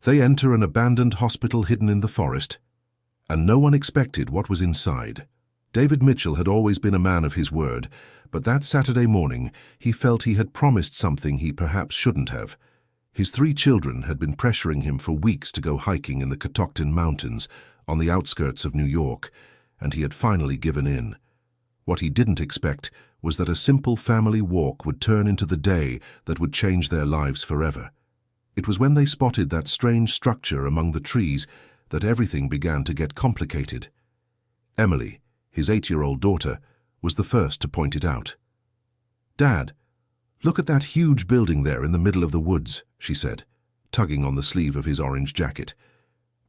They enter an abandoned hospital hidden in the forest, and no one expected what was inside. David Mitchell had always been a man of his word, but that Saturday morning he felt he had promised something he perhaps shouldn't have. His 3 children had been pressuring him for weeks to go hiking in the Catoctin Mountains on the outskirts of New York, and he had finally given in. What he didn't expect was that a simple family walk would turn into the day that would change their lives forever. It was when they spotted that strange structure among the trees that everything began to get complicated. Emily, his 8-year-old daughter, was the first to point it out. "Dad, look at that huge building there in the middle of the woods," she said, tugging on the sleeve of his orange jacket.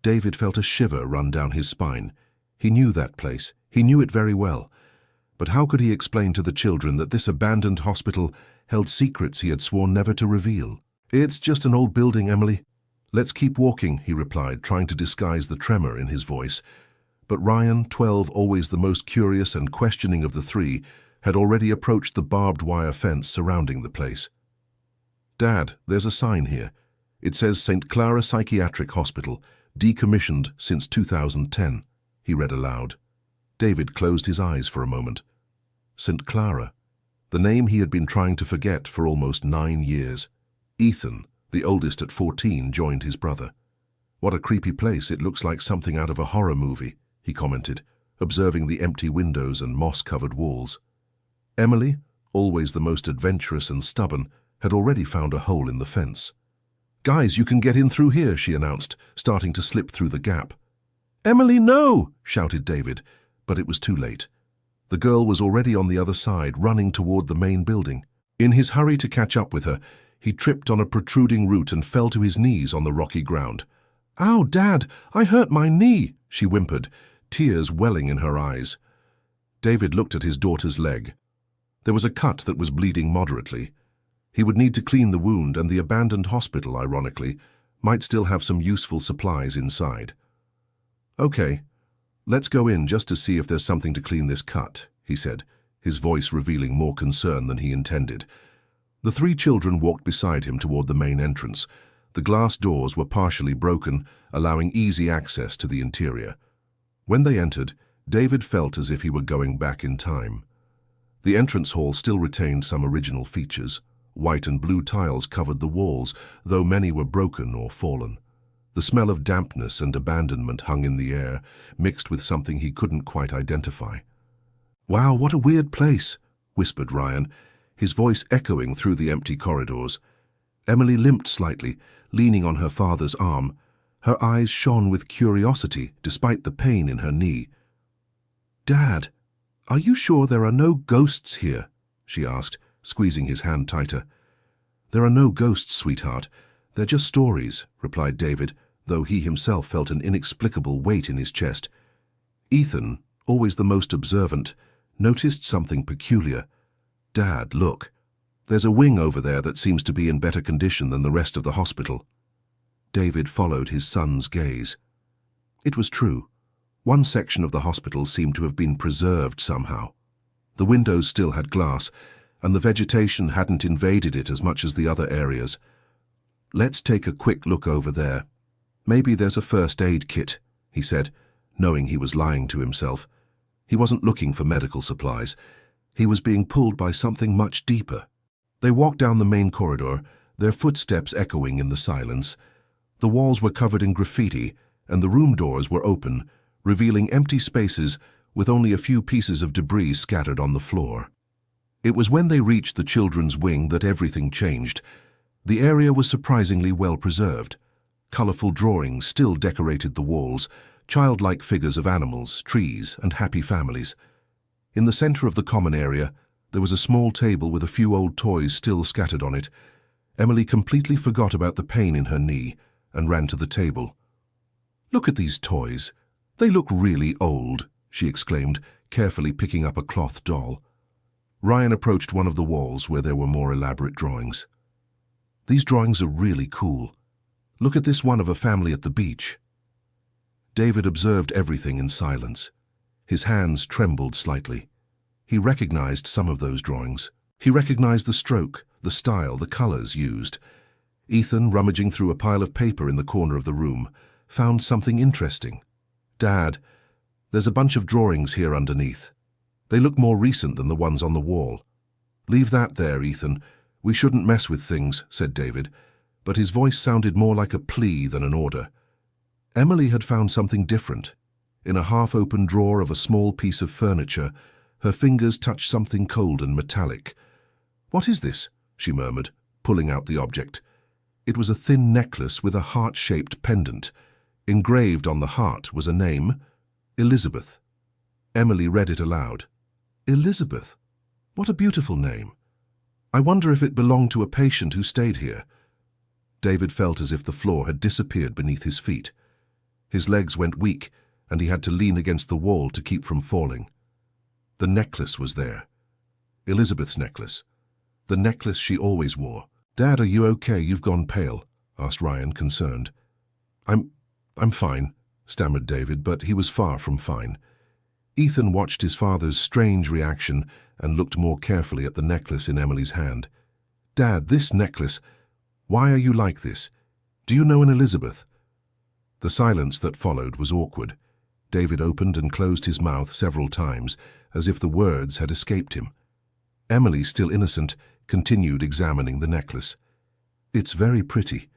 David felt a shiver run down his spine. He knew that place. He knew it very well. But how could he explain to the children that this abandoned hospital held secrets he had sworn never to reveal? "It's just an old building, Emily. Let's keep walking," he replied, trying to disguise the tremor in his voice. But Ryan, 12, always the most curious and questioning of the 3, had already approached the barbed wire fence surrounding the place. "Dad, there's a sign here. It says St. Clara Psychiatric Hospital, decommissioned since 2010, he read aloud. David closed his eyes for a moment. St. Clara, the name he had been trying to forget for almost 9 years. Ethan, the oldest at 14, joined his brother. "What a creepy place. It looks like something out of a horror movie," he commented, observing the empty windows and moss-covered walls. Emily, always the most adventurous and stubborn, had already found a hole in the fence. "Guys, you can get in through here," she announced, starting to slip through the gap. "Emily, no!" shouted David, but it was too late. The girl was already on the other side, running toward the main building. In his hurry to catch up with her, he tripped on a protruding root and fell to his knees on the rocky ground. "Ow, Dad, I hurt my knee," she whimpered, tears welling in her eyes. David looked at his daughter's leg. There was a cut that was bleeding moderately. He would need to clean the wound, and the abandoned hospital, ironically, might still have some useful supplies inside. "Okay, let's go in just to see if there's something to clean this cut," he said, his voice revealing more concern than he intended. The 3 children walked beside him toward the main entrance. The glass doors were partially broken, allowing easy access to the interior. When they entered, David felt as if he were going back in time. The entrance hall still retained some original features. White and blue tiles covered the walls, though many were broken or fallen. The smell of dampness and abandonment hung in the air, mixed with something he couldn't quite identify. "Wow, what a weird place," whispered Ryan, his voice echoing through the empty corridors. Emily limped slightly, leaning on her father's arm. Her eyes shone with curiosity, despite the pain in her knee. "Dad, are you sure there are no ghosts here?" she asked, squeezing his hand tighter. "There are no ghosts, sweetheart. They're just stories," replied David, though he himself felt an inexplicable weight in his chest. Ethan, always the most observant, noticed something peculiar. "Dad, look. There's a wing over there that seems to be in better condition than the rest of the hospital." David followed his son's gaze. It was true. One section of the hospital seemed to have been preserved somehow. The windows still had glass, and the vegetation hadn't invaded it as much as the other areas. "Let's take a quick look over there. Maybe there's a first aid kit," he said, knowing he was lying to himself. He wasn't looking for medical supplies. He was being pulled by something much deeper. They walked down the main corridor, their footsteps echoing in the silence. The walls were covered in graffiti, and the room doors were open, revealing empty spaces with only a few pieces of debris scattered on the floor. It was when they reached the children's wing that everything changed. The area was surprisingly well preserved. Colorful drawings still decorated the walls, childlike figures of animals, trees, and happy families. In the center of the common area, there was a small table with a few old toys still scattered on it. Emily completely forgot about the pain in her knee and ran to the table. "Look at these toys. They look really old," she exclaimed, carefully picking up a cloth doll. Ryan approached one of the walls where there were more elaborate drawings. "These drawings are really cool. Look at this one of a family at the beach." David observed everything in silence. His hands trembled slightly. He recognized some of those drawings. He recognized the stroke, the style, the colors used. Ethan, rummaging through a pile of paper in the corner of the room, found something interesting. "Dad, there's a bunch of drawings here underneath. They look more recent than the ones on the wall." "Leave that there, Ethan. We shouldn't mess with things," said David, but his voice sounded more like a plea than an order. Emily had found something different. In a half-open drawer of a small piece of furniture, her fingers touched something cold and metallic. "What is this?" she murmured, pulling out the object. It was a thin necklace with a heart-shaped pendant. Engraved on the heart was a name, Elizabeth. Emily read it aloud. "Elizabeth? What a beautiful name. I wonder if it belonged to a patient who stayed here." David felt as if the floor had disappeared beneath his feet. His legs went weak, and he had to lean against the wall to keep from falling. The necklace was there. Elizabeth's necklace. The necklace she always wore. "Dad, are you okay? You've gone pale," asked Ryan, concerned. I'm fine," stammered David, but he was far from fine. Ethan watched his father's strange reaction and looked more carefully at the necklace in Emily's hand. "Dad, this necklace, why are you like this? Do you know an Elizabeth?" The silence that followed was awkward. David opened and closed his mouth several times, as if the words had escaped him. Emily, still innocent, continued examining the necklace. "It's very pretty.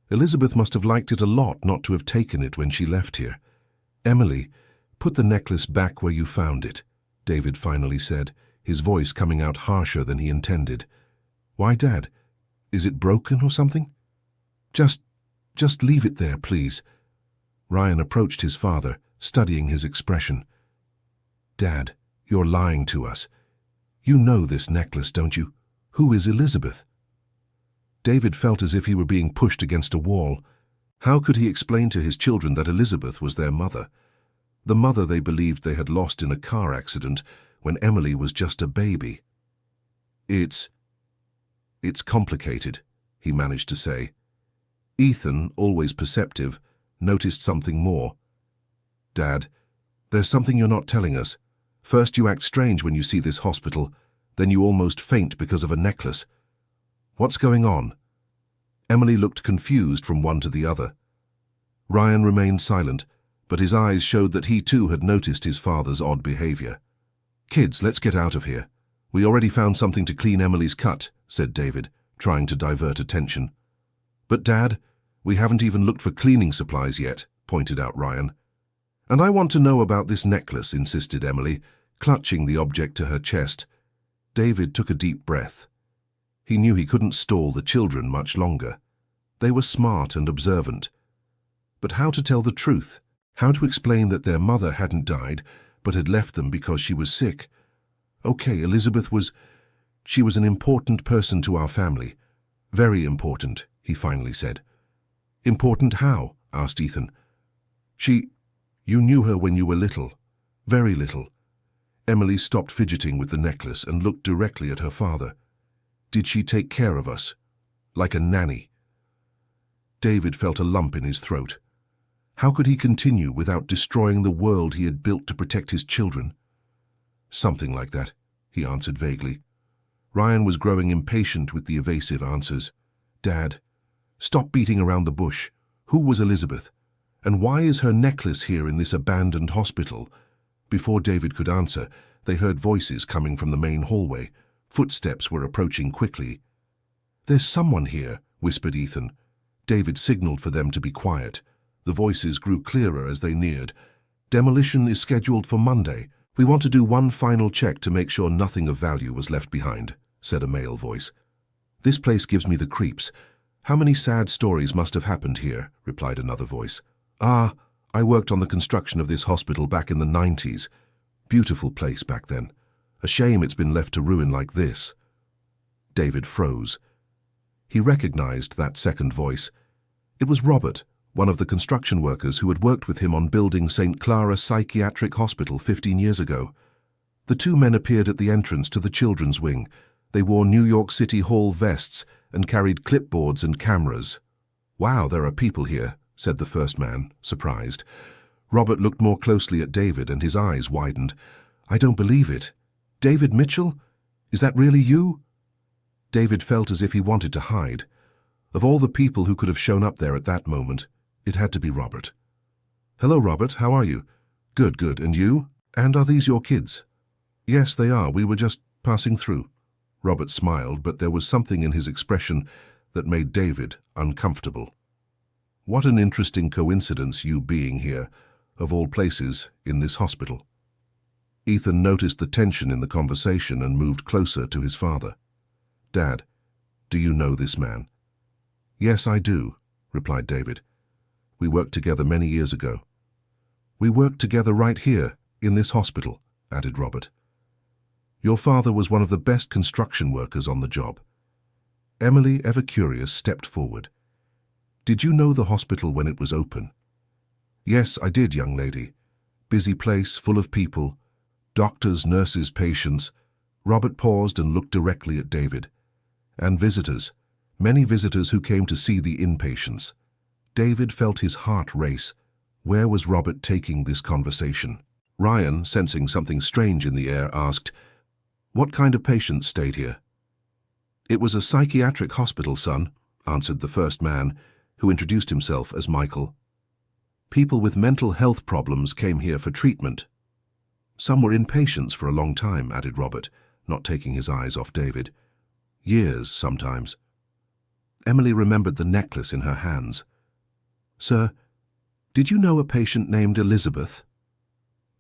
Elizabeth must have liked it a lot not to have taken it when she left here." "Emily, put the necklace back where you found it," David finally said, his voice coming out harsher than he intended. "Why, Dad? Is it broken or something?" Just leave it there, please." Ryan approached his father, studying his expression. "Dad, you're lying to us. You know this necklace, don't you? Who is Elizabeth?" David felt as if he were being pushed against a wall. How could he explain to his children that Elizabeth was their mother? The mother they believed they had lost in a car accident when Emily was just a baby. It's complicated," he managed to say. Ethan, always perceptive, noticed something more. "Dad, there's something you're not telling us. First you act strange when you see this hospital, then you almost faint because of a necklace. What's going on?" Emily looked confused from one to the other. Ryan remained silent, but his eyes showed that he too had noticed his father's odd behavior. "Kids, let's get out of here. We already found something to clean Emily's cut," said David, trying to divert attention. "But Dad, we haven't even looked for cleaning supplies yet," pointed out Ryan. "And I want to know about this necklace," insisted Emily, clutching the object to her chest. David took a deep breath. He knew he couldn't stall the children much longer. They were smart and observant. But how to tell the truth? How to explain that their mother hadn't died, but had left them because she was sick? "Okay, Elizabeth she was an important person to our family. Very important," he finally said. "Important how?" asked Ethan. You knew her when you were little. Very little." Emily stopped fidgeting with the necklace and looked directly at her father. "Did she take care of us? Like a nanny?" David felt a lump in his throat. How could he continue without destroying the world he had built to protect his children? "Something like that," he answered vaguely. Ryan was growing impatient with the evasive answers. "Dad, stop beating around the bush. Who was Elizabeth? And why is her necklace here in this abandoned hospital?" Before David could answer, they heard voices coming from the main hallway. Footsteps were approaching quickly. "There's someone here," whispered Ethan. David signaled for them to be quiet. The voices grew clearer as they neared. "Demolition is scheduled for Monday. We want to do one final check to make sure nothing of value was left behind," said a male voice. "This place gives me the creeps. How many sad stories must have happened here?" replied another voice. I worked on the construction of this hospital back in the 90s. Beautiful place back then. A shame it's been left to ruin like this." David froze. He recognized that second voice. It was Robert, one of the construction workers who had worked with him on building St. Clara Psychiatric Hospital 15 years ago. The two men appeared at the entrance to the children's wing. They wore New York City Hall vests and carried clipboards and cameras. "Wow, there are people here," said the first man, surprised. Robert looked more closely at David and his eyes widened. "I don't believe it. David Mitchell? Is that really you?" David felt as if he wanted to hide. Of all the people who could have shown up there at that moment, it had to be Robert. "Hello, Robert, how are you?" "Good, good, and you? And are these your kids?" "Yes, they are. We were just passing through." Robert smiled, but there was something in his expression that made David uncomfortable. "What an interesting coincidence, you being here, of all places, in this hospital." Ethan noticed the tension in the conversation and moved closer to his father. "Dad, do you know this man?" "Yes, I do," replied David. "We worked together many years ago." "We worked together right here, in this hospital," added Robert. "Your father was one of the best construction workers on the job." Emily, ever curious, stepped forward. "Did you know the hospital when it was open?" "Yes, I did, young lady. Busy place, full of people. Doctors, nurses, patients." Robert paused and looked directly at David. "And visitors. Many visitors who came to see the inpatients." David felt his heart race. Where was Robert taking this conversation? Ryan, sensing something strange in the air, asked, "What kind of patients stayed here?" "It was a psychiatric hospital, son," answered the first man, who introduced himself as Michael. "People with mental health problems came here for treatment." "Some were inpatients for a long time," added Robert, not taking his eyes off David. "Years, sometimes." Emily remembered the necklace in her hands. "Sir, did you know a patient named Elizabeth?"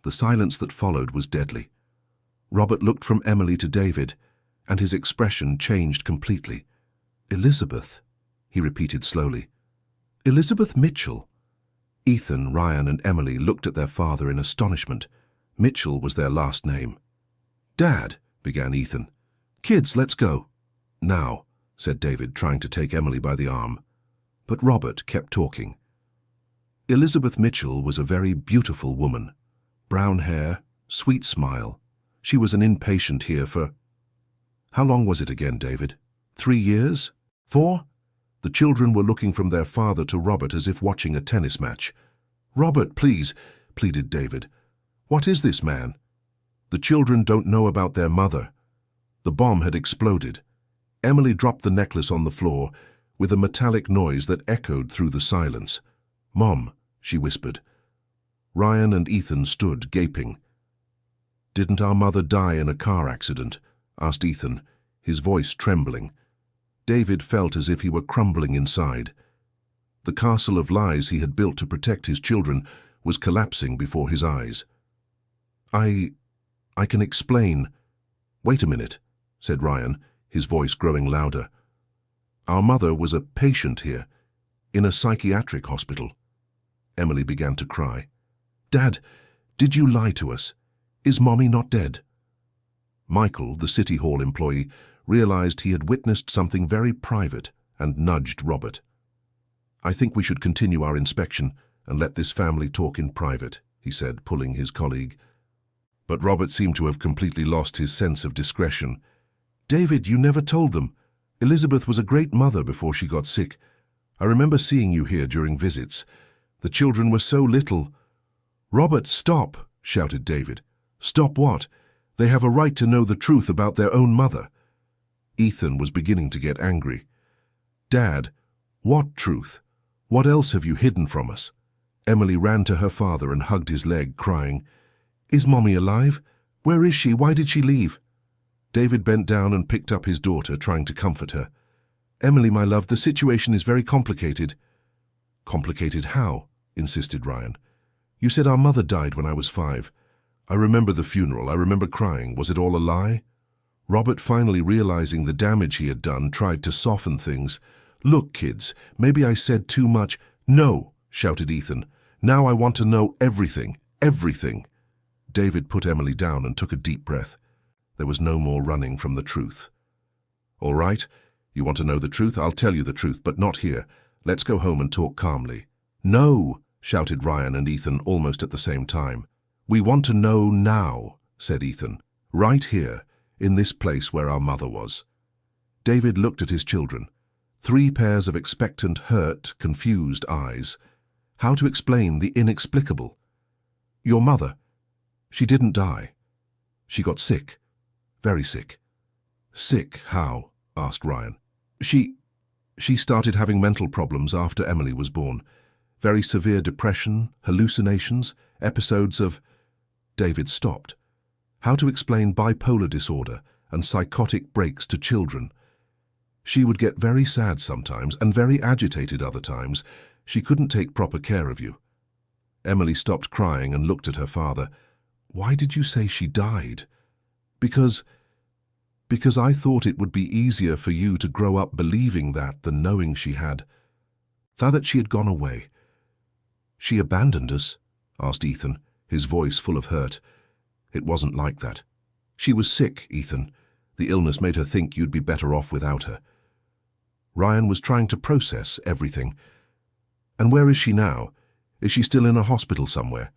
The silence that followed was deadly. Robert looked from Emily to David, and his expression changed completely. "Elizabeth," he repeated slowly. "Elizabeth Mitchell." Ethan, Ryan, and Emily looked at their father in astonishment. Mitchell was their last name. "Dad," began Ethan. "Kids, let's go." "Now," said David, trying to take Emily by the arm. But Robert kept talking. "Elizabeth Mitchell was a very beautiful woman. Brown hair, sweet smile. She was an inpatient here for—" "How long was it again, David? 3 years? 4? The children were looking from their father to Robert as if watching a tennis match. "Robert, please," pleaded David. "What is this man?" "The children don't know about their mother." The bomb had exploded. Emily dropped the necklace on the floor with a metallic noise that echoed through the silence. "Mom," she whispered. Ryan and Ethan stood gaping. "Didn't our mother die in a car accident?" asked Ethan, his voice trembling. David felt as if he were crumbling inside. The castle of lies he had built to protect his children was collapsing before his eyes. I can explain." "Wait a minute," said Ryan, his voice growing louder. "Our mother was a patient here, in a psychiatric hospital." Emily began to cry. "Dad, did you lie to us? Is Mommy not dead?" Michael, the City Hall employee, realized he had witnessed something very private and nudged Robert. "I think we should continue our inspection and let this family talk in private," he said, pulling his colleague. But Robert seemed to have completely lost his sense of discretion. "David, you never told them. Elizabeth was a great mother before she got sick. I remember seeing you here during visits. The children were so little." "Robert, stop," shouted David. "Stop what? They have a right to know the truth about their own mother." Ethan was beginning to get angry. "Dad, what truth? What else have you hidden from us?" Emily ran to her father and hugged his leg, crying, "Is Mommy alive? Where is she? Why did she leave?" David bent down and picked up his daughter, trying to comfort her. "Emily, my love, the situation is very complicated." "Complicated how?" insisted Ryan. "You said our mother died when I was 5. I remember the funeral. I remember crying. Was it all a lie?" Robert, finally realizing the damage he had done, tried to soften things. "Look, kids, maybe I said too much." "No," shouted Ethan. "Now I want to know everything. Everything." David put Emily down and took a deep breath. There was no more running from the truth. "All right, you want to know the truth? I'll tell you the truth, but not here. Let's go home and talk calmly." "No," shouted Ryan and Ethan almost at the same time. "We want to know now," said Ethan. "Right here, in this place where our mother was." David looked at his children. 3 pairs of expectant, hurt, confused eyes. How to explain the inexplicable? "Your mother, she didn't die. She got sick. Very sick." "Sick how?" asked Ryan. She started having mental problems after Emily was born. Very severe depression, hallucinations, episodes of... David stopped. How to explain bipolar disorder and psychotic breaks to children? She would get very sad sometimes and very agitated other times. She couldn't take proper care of you. Emily stopped crying and looked at her father. Why did you say she died? Because I thought it would be easier for you to grow up believing that than knowing she had. Now that she had gone away. She abandoned us? Asked Ethan, his voice full of hurt. It wasn't like that. She was sick, Ethan. The illness made her think you'd be better off without her. Ryan was trying to process everything. And where is she now? Is she still in a hospital somewhere?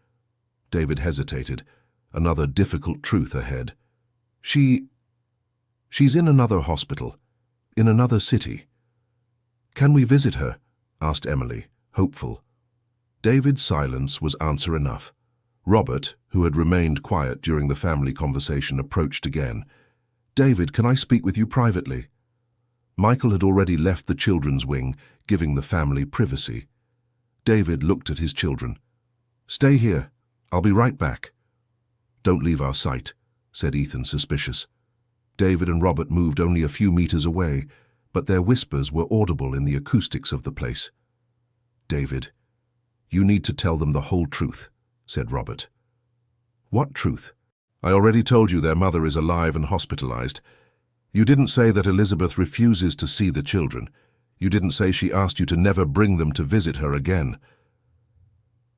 David hesitated. Another difficult truth ahead. She's in another hospital, in another city. Can we visit her? Asked Emily, hopeful. David's silence was answer enough. Robert, who had remained quiet during the family conversation, approached again. David, can I speak with you privately? Michael had already left the children's wing, giving the family privacy. David looked at his children. Stay here. I'll be right back. Don't leave our sight, said Ethan, suspicious. David and Robert moved only a few meters away, but their whispers were audible in the acoustics of the place. David, you need to tell them the whole truth, said Robert. What truth? I already told you their mother is alive and hospitalized. You didn't say that Elizabeth refuses to see the children. You didn't say she asked you to never bring them to visit her again.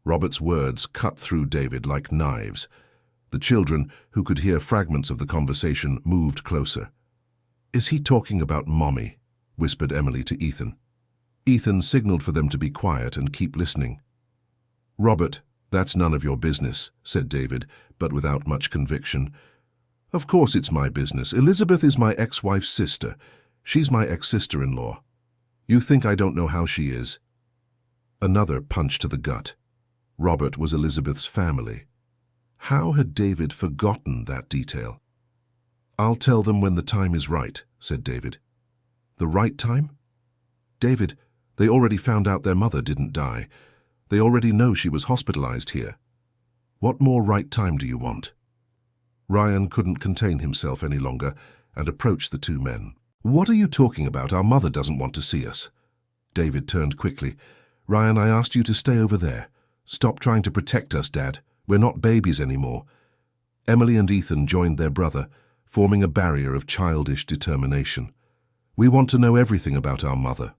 Robert's words cut through David like knives. The children, who could hear fragments of the conversation, moved closer. Is he talking about Mommy? Whispered Emily to Ethan. Ethan signaled for them to be quiet and keep listening. Robert, that's none of your business, said David, but without much conviction. Of course it's my business. Elizabeth is my ex-wife's sister. She's my ex-sister-in-law. You think I don't know how she is? Another punch to the gut. Robert was Elizabeth's family. How had David forgotten that detail? I'll tell them when the time is right, said David. The right time? David, they already found out their mother didn't die. They already know she was hospitalized here. What more right time do you want? Ryan couldn't contain himself any longer and approached the two men. What are you talking about? Our mother doesn't want to see us. David turned quickly. Ryan, I asked you to stay over there. Stop trying to protect us, Dad. We're not babies anymore. Emily and Ethan joined their brother, forming a barrier of childish determination. We want to know everything about our mother.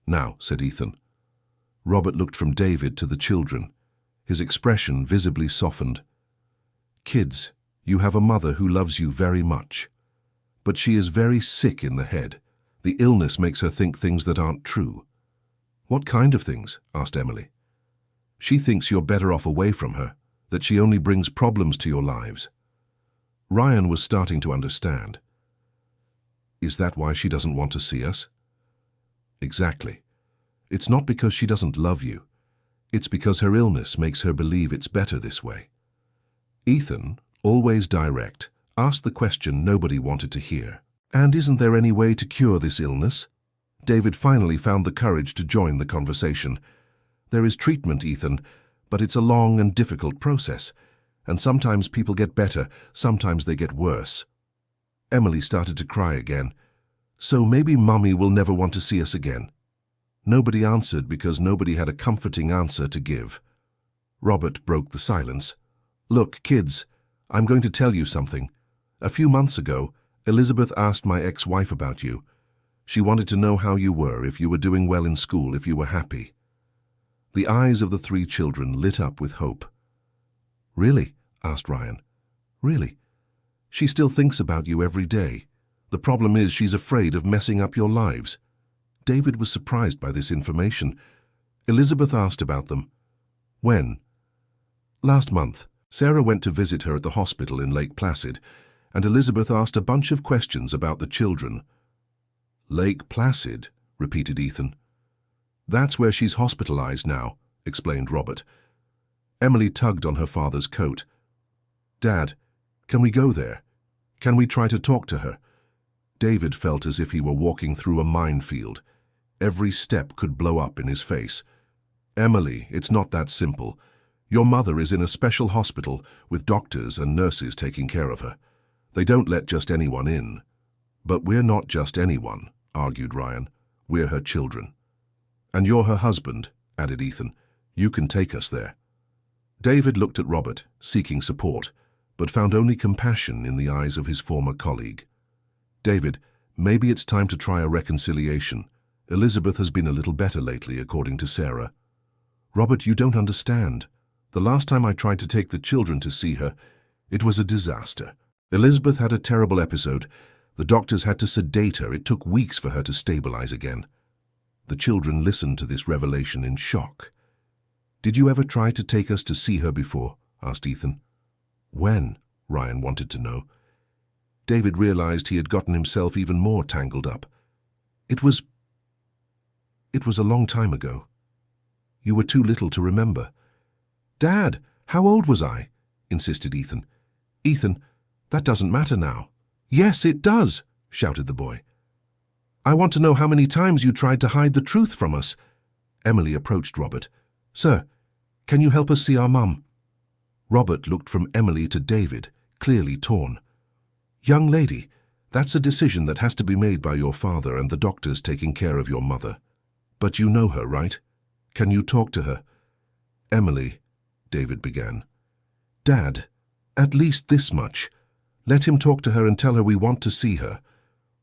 Now, said Ethan. Robert looked from David to the children. His expression visibly softened. Kids, you have a mother who loves you very much. But she is very sick in the head. The illness makes her think things that aren't true. What kind of things? Asked Emily. She thinks you're better off away from her, that she only brings problems to your lives. Ryan was starting to understand. Is that why she doesn't want to see us? Exactly. It's not because she doesn't love you. It's because her illness makes her believe it's better this way. Ethan, always direct, asked the question nobody wanted to hear. And isn't there any way to cure this illness? David finally found the courage to join the conversation. There is treatment, Ethan, but it's a long and difficult process, and sometimes people get better, sometimes they get worse. Emily started to cry again. So maybe Mummy will never want to see us again. Nobody answered because nobody had a comforting answer to give. Robert broke the silence. Look, kids, I'm going to tell you something. A few months ago, Elizabeth asked my ex-wife about you. She wanted to know how you were, if you were doing well in school, if you were happy. The eyes of the three children lit up with hope. Really? Asked Ryan. Really? She still thinks about you every day. The problem is she's afraid of messing up your lives. David was surprised by this information. Elizabeth asked about them. When? Last month. Sarah went to visit her at the hospital in Lake Placid, and Elizabeth asked a bunch of questions about the children. Lake Placid, repeated Ethan. That's where she's hospitalized now, explained Robert. Emily tugged on her father's coat. Dad, can we go there? Can we try to talk to her? David felt as if he were walking through a minefield. every step could blow up in his face. "Emily, it's not that simple. Your mother is in a special hospital with doctors and nurses taking care of her. They don't let just anyone in." "But we're not just anyone," argued Ryan. "We're her children." "And you're her husband," added Ethan. "You can take us there." David looked at Robert, seeking support, but found only compassion in the eyes of his former colleague. "David, maybe it's time to try a reconciliation. Elizabeth has been a little better lately, according to Sarah." "Robert, you don't understand. The last time I tried to take the children to see her, it was a disaster. Elizabeth had a terrible episode. The doctors had to sedate her. It took weeks for her to stabilize again." The children listened to this revelation in shock. "Did you ever try to take us to see her before?" asked Ethan. "When?" Ryan wanted to know. David realized he had gotten himself even more tangled up. It was a long time ago. You were too little to remember." "Dad, how old was I?" insisted Ethan. "Ethan, that doesn't matter now." "Yes, it does," shouted the boy. "I want to know how many times you tried to hide the truth from us." Emily approached Robert. "Sir, can you help us see our mum?" Robert looked from Emily to David, clearly torn. "Young lady, that's a decision that has to be made by your father and the doctors taking care of your mother. But you know her, right? Can you talk to her?" "Emily," David began. "Dad, at least this much. Let him talk to her and tell her we want to see her."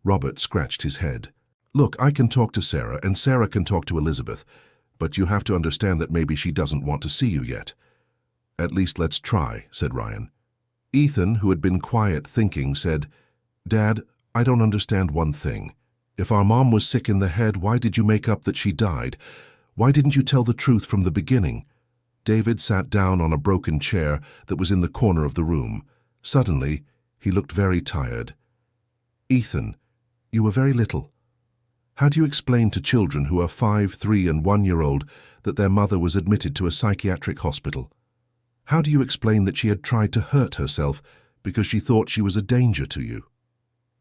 Robert scratched his head. "Look, I can talk to Sarah and Sarah can talk to Elizabeth, but you have to understand that maybe she doesn't want to see you yet." "At least let's try," said Ryan. Ethan, who had been quiet thinking, said, "Dad, I don't understand one thing. If our mom was sick in the head, why did you make up that she died? Why didn't you tell the truth from the beginning?" David sat down on a broken chair that was in the corner of the room. Suddenly, he looked very tired. "Ethan, you were very little. How do you explain to children who are 5, 3, and 1-year-old that their mother was admitted to a psychiatric hospital? How do you explain that she had tried to hurt herself because she thought she was a danger to you?"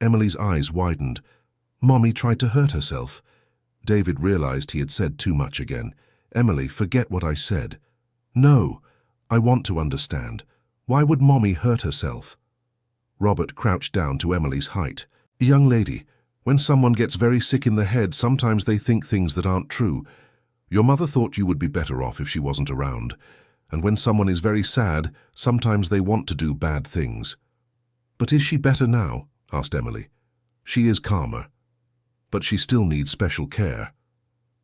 Emily's eyes widened. "Mommy tried to hurt herself." David realized he had said too much again. "Emily, forget what I said." "No, I want to understand. Why would Mommy hurt herself?" Robert crouched down to Emily's height. "Young lady, when someone gets very sick in the head, sometimes they think things that aren't true. Your mother thought you would be better off if she wasn't around. And when someone is very sad, sometimes they want to do bad things." "But is she better now?" asked Emily. "She is calmer, but she still needs special care."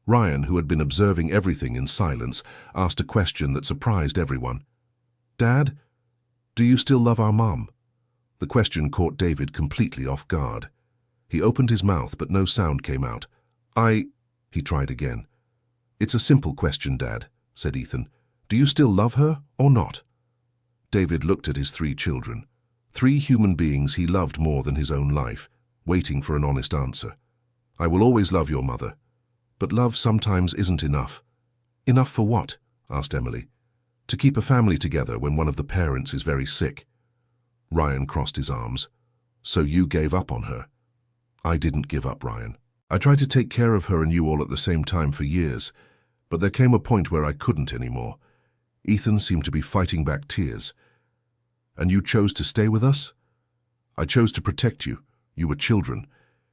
Ryan, who had been observing everything in silence, asked a question that surprised everyone. "Dad, do you still love our mom?" The question caught David completely off guard. He opened his mouth, but no sound came out. He tried again. "It's a simple question, Dad," said Ethan. "Do you still love her or not?" David looked at his 3 children. 3 human beings he loved more than his own life, waiting for an honest answer. "I will always love your mother. But love sometimes isn't enough." "Enough for what?" asked Emily. "To keep a family together when one of the parents is very sick." Ryan crossed his arms. "So you gave up on her?" "I didn't give up, Ryan. I tried to take care of her and you all at the same time for years, but there came a point where I couldn't anymore." Ethan seemed to be fighting back tears. "And you chose to stay with us?" "I chose to protect you. You were children.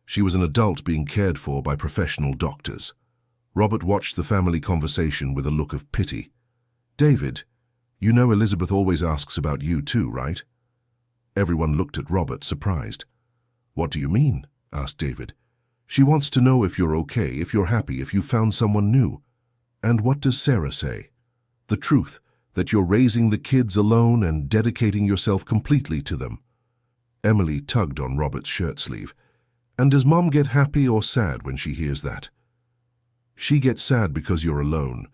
She was an adult being cared for by professional doctors." Robert watched the family conversation with a look of pity. "David, you know Elizabeth always asks about you too, right?" Everyone looked at Robert, surprised. "What do you mean?" asked David. "She wants to know if you're okay, if you're happy, if you found someone new." "And what does Sarah say?" "The truth, that you're raising the kids alone and dedicating yourself completely to them." Emily tugged on Robert's shirt sleeve. "And does Mom get happy or sad when she hears that?" "She gets sad because you're alone,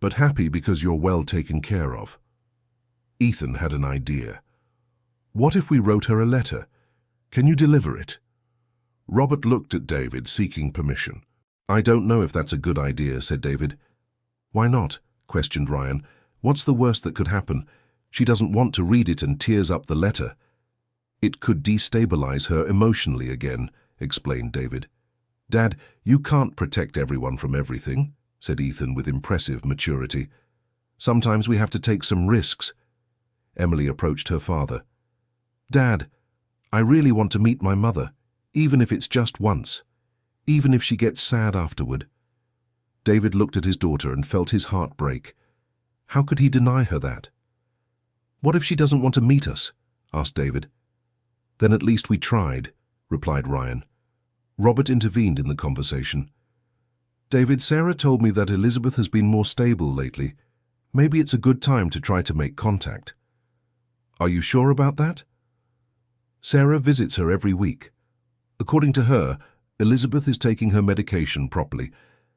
but happy because you're well taken care of." Ethan had an idea. "What if we wrote her a letter? Can you deliver it?" Robert looked at David, seeking permission. "I don't know if that's a good idea," said David. "Why not?" questioned Ryan. "What's the worst that could happen? She doesn't want to read it and tears up the letter." "It could destabilize her emotionally again," explained David. Dad, you can't protect everyone from everything, said Ethan with impressive maturity. Sometimes we have to take some risks. Emily approached her father. Dad, I really want to meet my mother, even if it's just once, even if she gets sad afterward. David looked at his daughter and felt his heart break. How could he deny her that? What if she doesn't want to meet us? Asked David. Then at least we tried, replied Ryan. Robert intervened in the conversation. David, Sarah told me that Elizabeth has been more stable lately. Maybe it's a good time to try to make contact. Are you sure about that? Sarah visits her every week. According to her, Elizabeth is taking her medication properly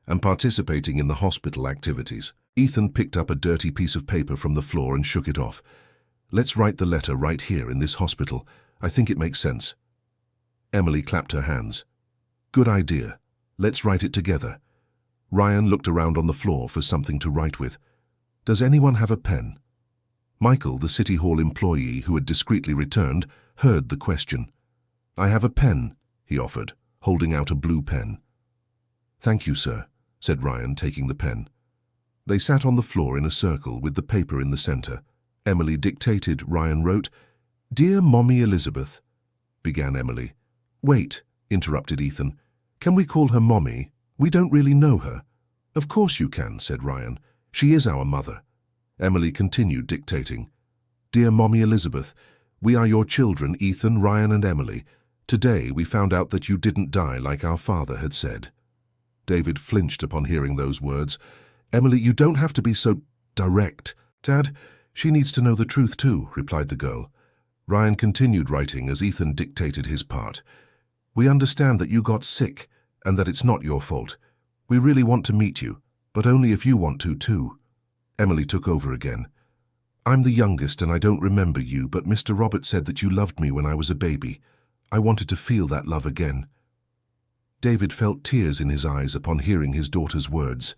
and participating in the hospital activities. Ethan picked up a dirty piece of paper from the floor and shook it off. Let's write the letter right here in this hospital. I think it makes sense. Emily clapped her hands. Good idea. Let's write it together. Ryan looked around on the floor for something to write with. Does anyone have a pen? Michael, the City Hall employee who had discreetly returned, heard the question. I have a pen, he offered, holding out a blue pen. Thank you, sir, said Ryan, taking the pen. They sat on the floor in a circle with the paper in the center. Emily dictated. Ryan wrote, Dear Mommy Elizabeth, began Emily. Wait, interrupted Ethan. Can we call her Mommy? We don't really know her. Of course you can, said Ryan. She is our mother. Emily continued dictating. Dear Mommy Elizabeth, we are your children, Ethan, Ryan, and Emily. Today we found out that you didn't die like our father had said. David flinched upon hearing those words. Emily, you don't have to be so direct. Dad, she needs to know the truth too, replied the girl. Ryan continued writing as Ethan dictated his part. We understand that you got sick and that it's not your fault. We really want to meet you, but only if you want to too. Emily took over again. I'm the youngest and I don't remember you, but Mr. Robert said that you loved me when I was a baby. I wanted to feel that love again. David felt tears in his eyes upon hearing his daughter's words.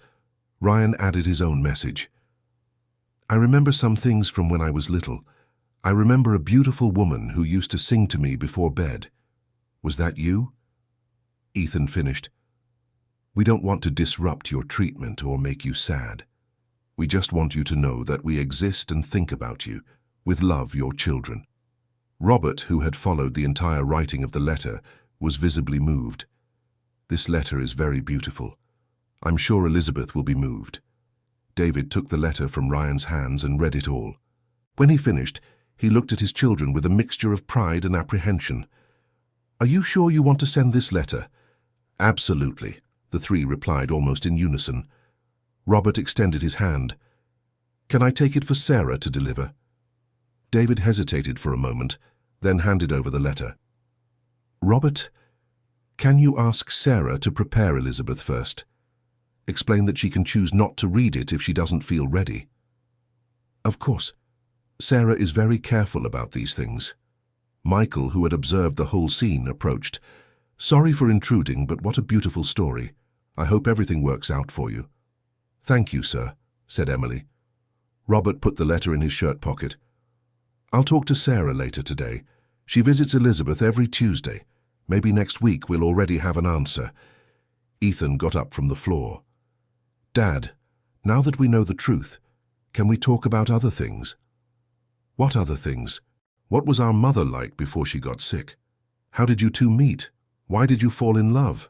Ryan added his own message. I remember some things from when I was little. I remember a beautiful woman who used to sing to me before bed. Was that you? Ethan finished. We don't want to disrupt your treatment or make you sad. We just want you to know that we exist and think about you. With love, your children. Robert, who had followed the entire writing of the letter, was visibly moved. This letter is very beautiful. I'm sure Elizabeth will be moved. David took the letter from Ryan's hands and read it all. When he finished, he looked at his children with a mixture of pride and apprehension. Are you sure you want to send this letter? Absolutely, the three replied almost in unison. Robert extended his hand. Can I take it for Sarah to deliver? David hesitated for a moment, then handed over the letter. Robert, can you ask Sarah to prepare Elizabeth first? Explain that she can choose not to read it if she doesn't feel ready. Of course. Sarah is very careful about these things. Michael, who had observed the whole scene, approached. Sorry for intruding, but what a beautiful story. I hope everything works out for you. Thank you, sir, said Emily. Robert put the letter in his shirt pocket. I'll talk to Sarah later today. She visits Elizabeth every Tuesday. Maybe next week we'll already have an answer. Ethan got up from the floor. Dad, now that we know the truth, can we talk about other things? What other things? What was our mother like before she got sick? How did you two meet? Why did you fall in love?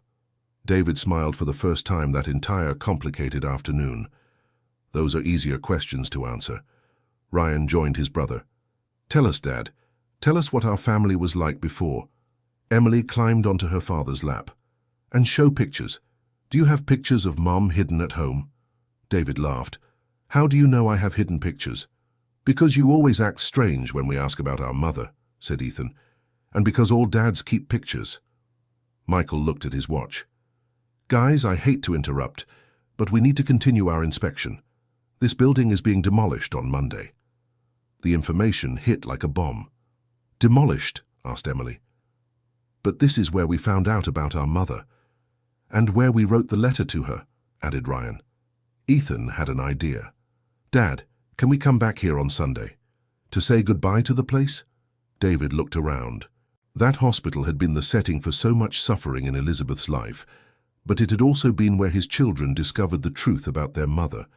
David smiled for the first time that entire complicated afternoon. Those are easier questions to answer. Ryan joined his brother. Tell us, Dad. Tell us what our family was like before. Emily climbed onto her father's lap. And show pictures. Do you have pictures of Mom hidden at home? David laughed. How do you know I have hidden pictures? Because you always act strange when we ask about our mother, said Ethan. And because all dads keep pictures. Michael looked at his watch. Guys, I hate to interrupt, but we need to continue our inspection. This building is being demolished on Monday. The information hit like a bomb. Demolished? Asked Emily. But this is where we found out about our mother. And where we wrote the letter to her, added Ryan. Ethan had an idea. Dad, can we come back here on Sunday? To say goodbye to the place? David looked around. That hospital had been the setting for so much suffering in Elizabeth's life. but it had also been where his children discovered the truth about their mother.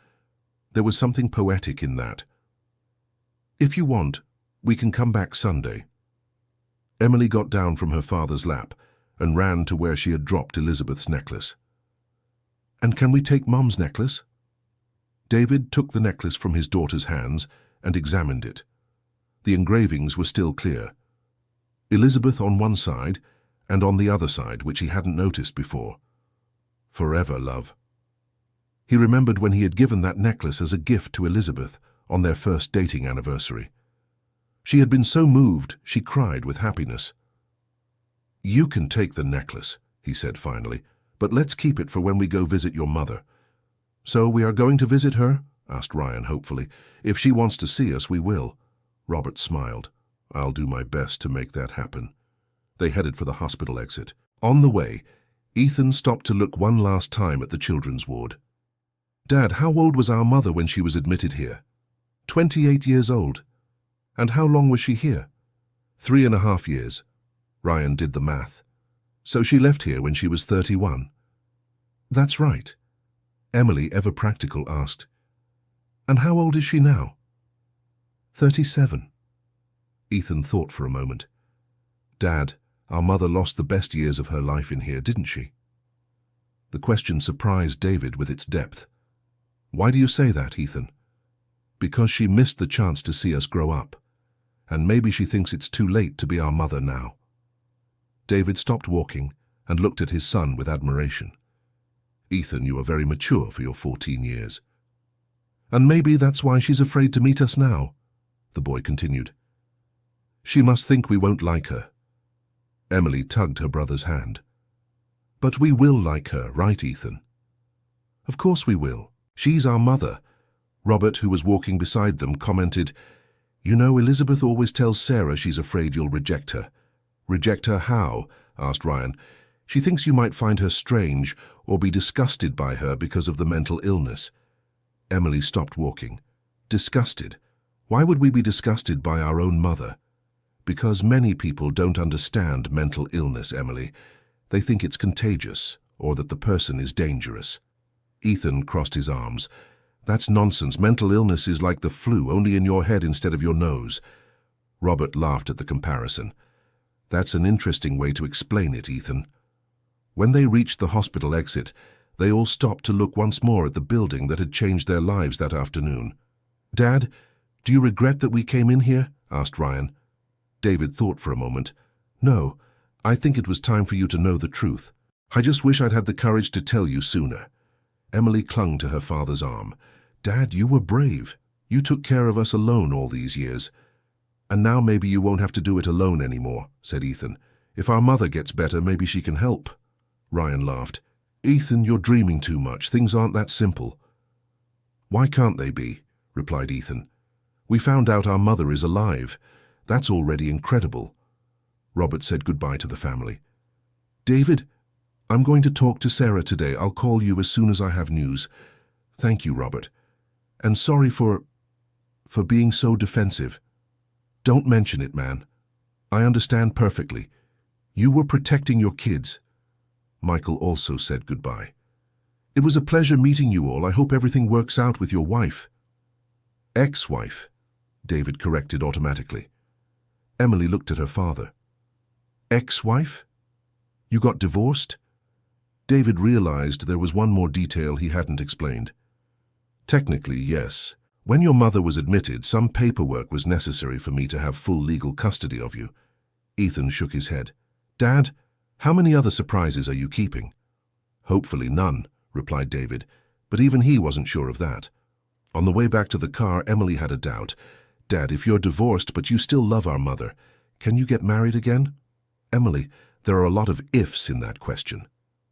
There was something poetic in that. "If you want, we can come back Sunday." Emily got down from her father's lap and ran to where she had dropped Elizabeth's necklace. "And can we take Mum's necklace?" David took the necklace from his daughter's hands and examined it. The engravings were still clear. Elizabeth on one side and on the other side, which he hadn't noticed before. "Forever, love." He remembered when he had given that necklace as a gift to Elizabeth on their first dating anniversary. She had been so moved she cried with happiness. "You can take the necklace," he said finally, "but let's keep it for when we go visit your mother." "So we are going to visit her?" asked Ryan hopefully. "If she wants to see us, we will." Robert smiled. "I'll do my best to make that happen." They headed for the hospital exit. On the way, Ethan stopped to look one last time at the children's ward. "Dad, how old was our mother when she was admitted here?" 28 years old. "And how long was she here?" 3.5 years. Ryan did the math. "So she left here when she was 31. "That's right." Emily, ever practical, asked. "And how old is she now?" 37. Ethan thought for a moment. "Dad, our mother lost the best years of her life in here, didn't she?" The question surprised David with its depth. "Why do you say that, Ethan?" "Because she missed the chance to see us grow up. And maybe she thinks it's too late to be our mother now." David stopped walking and looked at his son with admiration. "Ethan, you are very mature for your 14 years. "And maybe that's why she's afraid to meet us now," the boy continued. "She must think we won't like her." Emily tugged her brother's hand. "But we will like her, right, Ethan?" "Of course we will. She's our mother." Robert, who was walking beside them, commented, "You know, Elizabeth always tells Sarah she's afraid you'll reject her." "Reject her how?" asked Ryan. "She thinks you might find her strange or be disgusted by her because of the mental illness." Emily stopped walking. "Disgusted? Why would we be disgusted by our own mother?" "Because many people don't understand mental illness, Emily. They think it's contagious or that the person is dangerous." Ethan crossed his arms. "That's nonsense. Mental illness is like the flu, only in your head instead of your nose." Robert laughed at the comparison. "That's an interesting way to explain it, Ethan." When they reached the hospital exit, they all stopped to look once more at the building that had changed their lives that afternoon. "Dad, do you regret that we came in here?" asked Ryan. David thought for a moment. "No, I think it was time for you to know the truth. I just wish I'd had the courage to tell you sooner." Emily clung to her father's arm. "Dad, you were brave. You took care of us alone all these years. And now maybe you won't have to do it alone anymore," said Ethan. "If our mother gets better, maybe she can help." Ryan laughed. "Ethan, you're dreaming too much. Things aren't that simple." "Why can't they be?" replied Ethan. "We found out our mother is alive. That's already incredible." Robert said goodbye to the family. "David, I'm going to talk to Sarah today. I'll call you as soon as I have news." "Thank you, Robert. And sorry for being so defensive." "Don't mention it, man. I understand perfectly. You were protecting your kids." Michael also said goodbye. "It was a pleasure meeting you all. I hope everything works out with your wife." "Ex-wife," David corrected automatically. Emily looked at her father. "Ex-wife? You got divorced?" David realized there was one more detail he hadn't explained. "Technically, yes. When your mother was admitted, some paperwork was necessary for me to have full legal custody of you." Ethan shook his head. "Dad, how many other surprises are you keeping?" "Hopefully none," replied David, but even he wasn't sure of that. On the way back to the car, Emily had a doubt. "Dad, if you're divorced but you still love our mother, can you get married again?" "Emily, there are a lot of ifs in that question."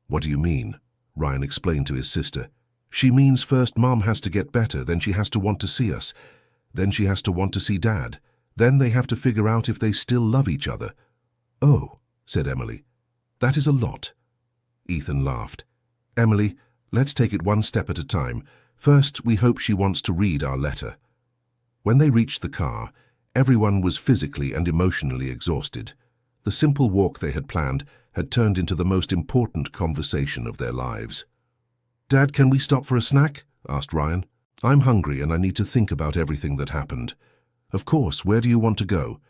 "What do you mean?" Ryan explained to his sister. "She means first Mom has to get better, then she has to want to see us. Then she has to want to see Dad. Then they have to figure out if they still love each other." "Oh," said Emily. "That is a lot." Ethan laughed. "Emily, let's take it one step at a time. First, we hope she wants to read our letter." When they reached the car, everyone was physically and emotionally exhausted. The simple walk they had planned had turned into the most important conversation of their lives. "Dad, can we stop for a snack?" asked Ryan. "I'm hungry and I need to think about everything that happened." "Of course, where do you want to go?"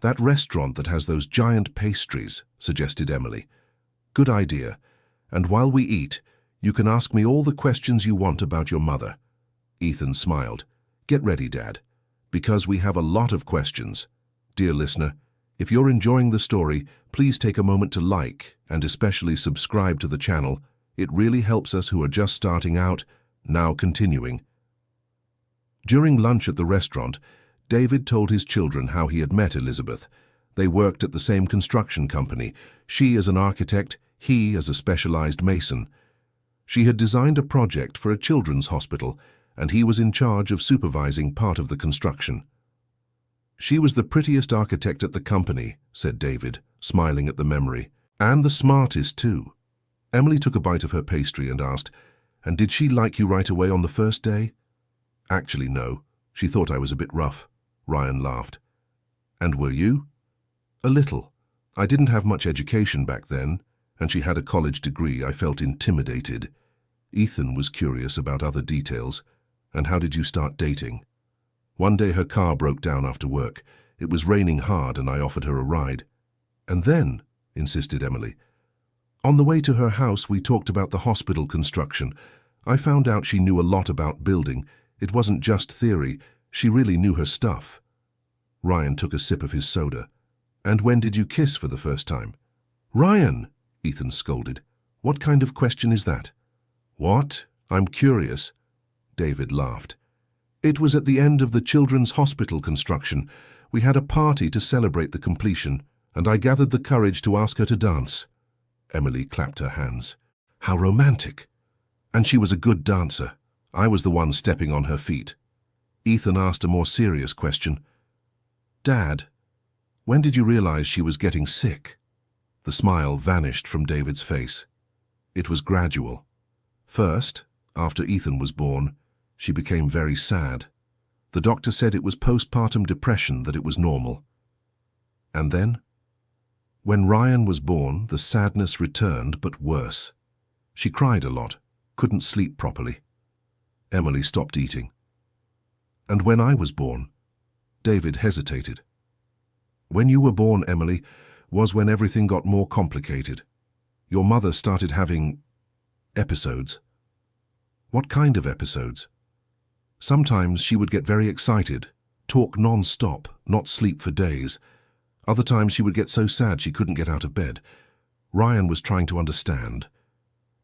"That restaurant that has those giant pastries," suggested Emily. "Good idea. And while we eat, you can ask me all the questions you want about your mother." Ethan smiled. "Get ready, Dad, because we have a lot of questions." Dear listener, if you're enjoying the story, please take a moment to like and especially subscribe to the channel. It really helps us who are just starting out. Now continuing. During lunch at the restaurant, David told his children how he had met Elizabeth. They worked at the same construction company, she as an architect, he as a specialized mason. She had designed a project for a children's hospital, and he was in charge of supervising part of the construction. "She was the prettiest architect at the company," said David, smiling at the memory. "And the smartest, too." Emily took a bite of her pastry and asked, "And did she like you right away on the first day?" "Actually, no. She thought I was a bit rough." Ryan laughed. "And were you?" "A little. I didn't have much education back then, and she had a college degree. I felt intimidated." Ethan was curious about other details. "And how did you start dating?" "One day her car broke down after work. It was raining hard and I offered her a ride." "And then?" insisted Emily. "On the way to her house, we talked about the hospital construction. I found out she knew a lot about building. It wasn't just theory. She really knew her stuff." Ryan took a sip of his soda. "And when did you kiss for the first time?" "Ryan!" Ethan scolded. "What kind of question is that?" "What? I'm curious." David laughed. "It was at the end of the children's hospital construction. We had a party to celebrate the completion, and I gathered the courage to ask her to dance." Emily clapped her hands. "How romantic!" "And she was a good dancer. I was the one stepping on her feet." Ethan asked a more serious question. "Dad, when did you realize she was getting sick?" The smile vanished from David's face. "It was gradual. First, after Ethan was born, she became very sad. The doctor said it was postpartum depression, that it was normal. And then? When Ryan was born, the sadness returned, but worse. She cried a lot, couldn't sleep properly." Emily stopped eating. "And when I was born?" David hesitated. "When you were born, Emily, was when everything got more complicated. Your mother started having episodes." "What kind of episodes?" "Sometimes she would get very excited, talk non-stop, not sleep for days. Other times she would get so sad she couldn't get out of bed. Ryan was trying to understand,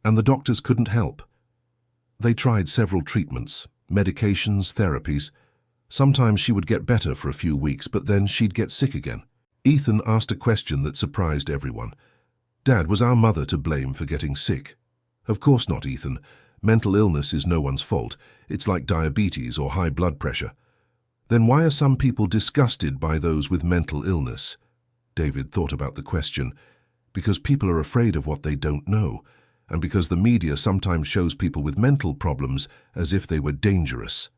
and the doctors couldn't help. They tried several treatments, medications, therapies. Sometimes she would get better for a few weeks, but then she'd get sick again." Ethan asked a question that surprised everyone. "Dad, was our mother to blame for getting sick?" "Of course not, Ethan. Mental illness is no one's fault. It's like diabetes or high blood pressure." "Then why are some people disgusted by those with mental illness?" David thought about the question. "Because people are afraid of what they don't know, and because the media sometimes shows people with mental problems as if they were dangerous."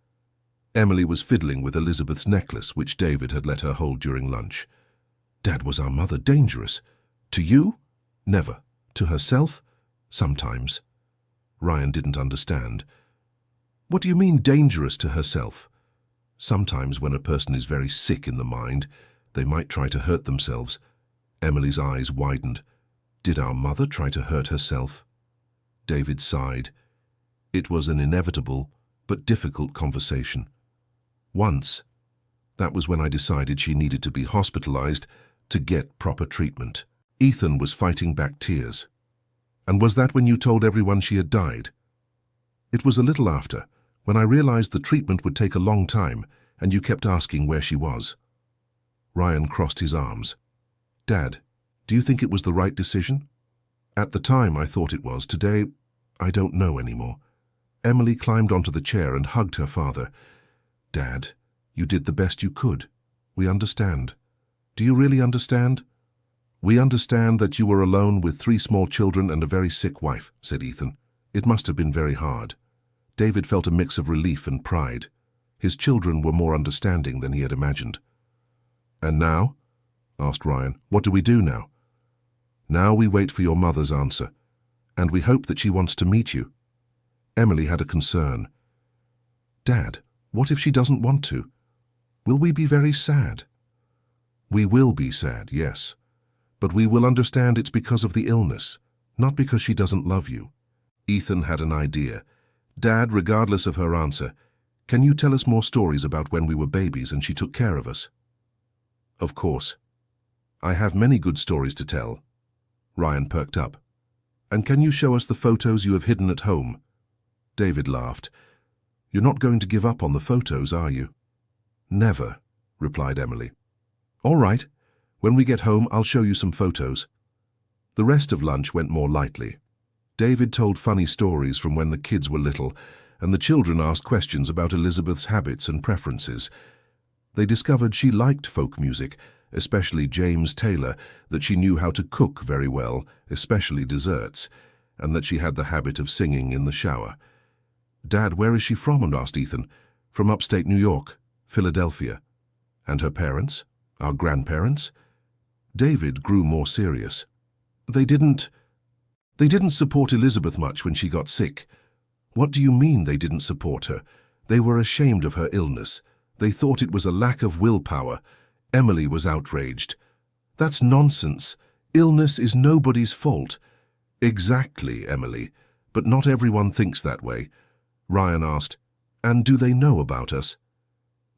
Emily was fiddling with Elizabeth's necklace, which David had let her hold during lunch. "Dad, was our mother dangerous? To you?" "Never. To herself? Sometimes." Ryan didn't understand. "What do you mean, dangerous to herself?" "Sometimes when a person is very sick in the mind, they might try to hurt themselves." Emily's eyes widened. "Did our mother try to hurt herself?" David sighed. It was an inevitable but difficult conversation. "Once. That was when I decided she needed to be hospitalized to get proper treatment." Ethan was fighting back tears. "And was that when you told everyone she had died?" "It was a little after, when I realized the treatment would take a long time, and you kept asking where she was." Ryan crossed his arms. "Dad, do you think it was the right decision?" "At the time, I thought it was. Today, I don't know anymore." Emily climbed onto the chair and hugged her father. "Dad, you did the best you could. We understand." "Do you really understand?" "We understand that you were alone with 3 small children and a very sick wife," said Ethan. "It must have been very hard." David felt a mix of relief and pride. His children were more understanding than he had imagined. "And now?" asked Ryan. "What do we do now?" Now we wait for your mother's answer, and we hope that she wants to meet you. Emily had a concern. Dad, what if she doesn't want to? Will we be very sad? We will be sad, yes. But we will understand it's because of the illness, not because she doesn't love you. Ethan had an idea. Dad, regardless of her answer, can you tell us more stories about when we were babies and she took care of us? Of course. I have many good stories to tell. Ryan perked up. And can you show us the photos you have hidden at home? David laughed. You're not going to give up on the photos, are you? Never, replied Emily. All right. When we get home, I'll show you some photos. The rest of lunch went more lightly. David told funny stories from when the kids were little, and the children asked questions about Elizabeth's habits and preferences. They discovered she liked folk music, especially James Taylor, that she knew how to cook very well, especially desserts, and that she had the habit of singing in the shower. Dad, where is she from? Asked Ethan. From upstate New York, Philadelphia. And her parents? Our grandparents? David grew more serious. They didn't support Elizabeth much when she got sick. What do you mean they didn't support her? They were ashamed of her illness. They thought it was a lack of willpower. Emily was outraged. That's nonsense. Illness is nobody's fault. Exactly, Emily, but not everyone thinks that way. Ryan asked, and do they know about us?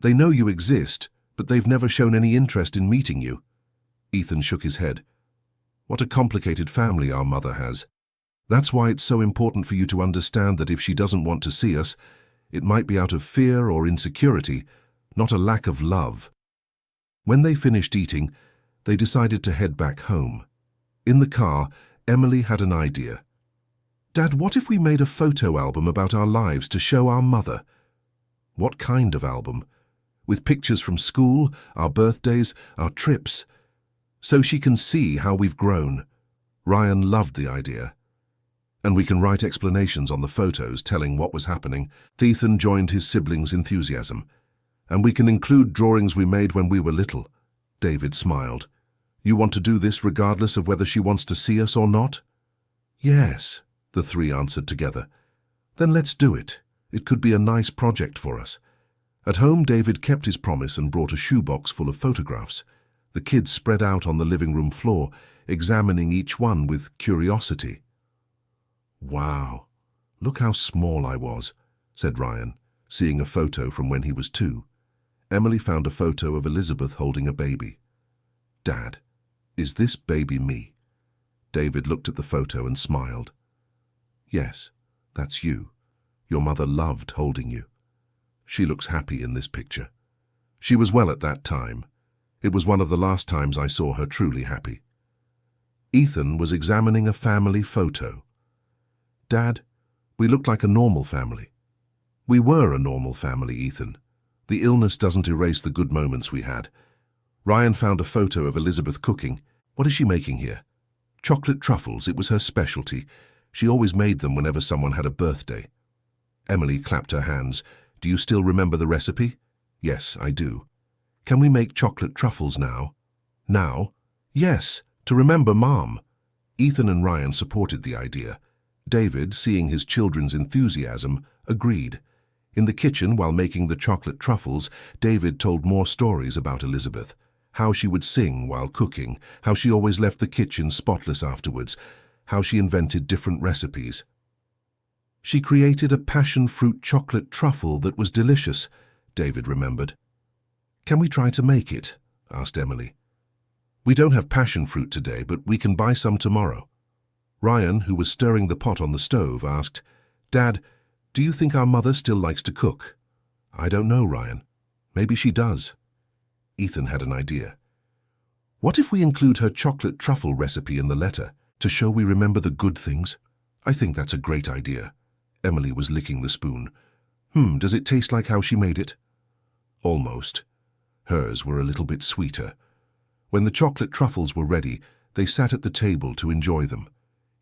They know you exist, but they've never shown any interest in meeting you. Ethan shook his head. What a complicated family our mother has. That's why it's so important for you to understand that if she doesn't want to see us, it might be out of fear or insecurity, not a lack of love. When they finished eating, they decided to head back home. In the car, Emily had an idea. Dad, what if we made a photo album about our lives to show our mother? What kind of album? With pictures from school, our birthdays, our trips, so she can see how we've grown. Ryan loved the idea. And we can write explanations on the photos telling what was happening. Ethan joined his siblings' enthusiasm. And we can include drawings we made when we were little. David smiled. You want to do this regardless of whether she wants to see us or not? Yes, the three answered together. Then let's do it. It could be a nice project for us. At home, David kept his promise and brought a shoebox full of photographs. The kids spread out on the living room floor, examining each one with curiosity. Wow, look how small I was, said Ryan, seeing a photo from when he was 2. Emily found a photo of Elizabeth holding a baby. Dad, is this baby me? David looked at the photo and smiled. Yes, that's you. Your mother loved holding you. She looks happy in this picture. She was well at that time. It was one of the last times I saw her truly happy. Ethan was examining a family photo. Dad, we looked like a normal family. We were a normal family, Ethan. The illness doesn't erase the good moments we had. Ryan found a photo of Elizabeth cooking. What is she making here? Chocolate truffles. It was her specialty. She always made them whenever someone had a birthday. Emily clapped her hands. Do you still remember the recipe? Yes, I do. Can we make chocolate truffles now? Now? Yes, to remember Mom. Ethan and Ryan supported the idea. David, seeing his children's enthusiasm, agreed. In the kitchen, while making the chocolate truffles, David told more stories about Elizabeth. How she would sing while cooking, how she always left the kitchen spotless afterwards, how she invented different recipes. She created a passion fruit chocolate truffle that was delicious, David remembered. Can we try to make it? Asked Emily. We don't have passion fruit today, but we can buy some tomorrow. Ryan, who was stirring the pot on the stove, asked, Dad, do you think our mother still likes to cook? I don't know, Ryan. Maybe she does. Ethan had an idea. What if we include her chocolate truffle recipe in the letter to show we remember the good things? I think that's a great idea. Emily was licking the spoon. Does it taste like how she made it? Almost. Hers were a little bit sweeter. When the chocolate truffles were ready, they sat at the table to enjoy them.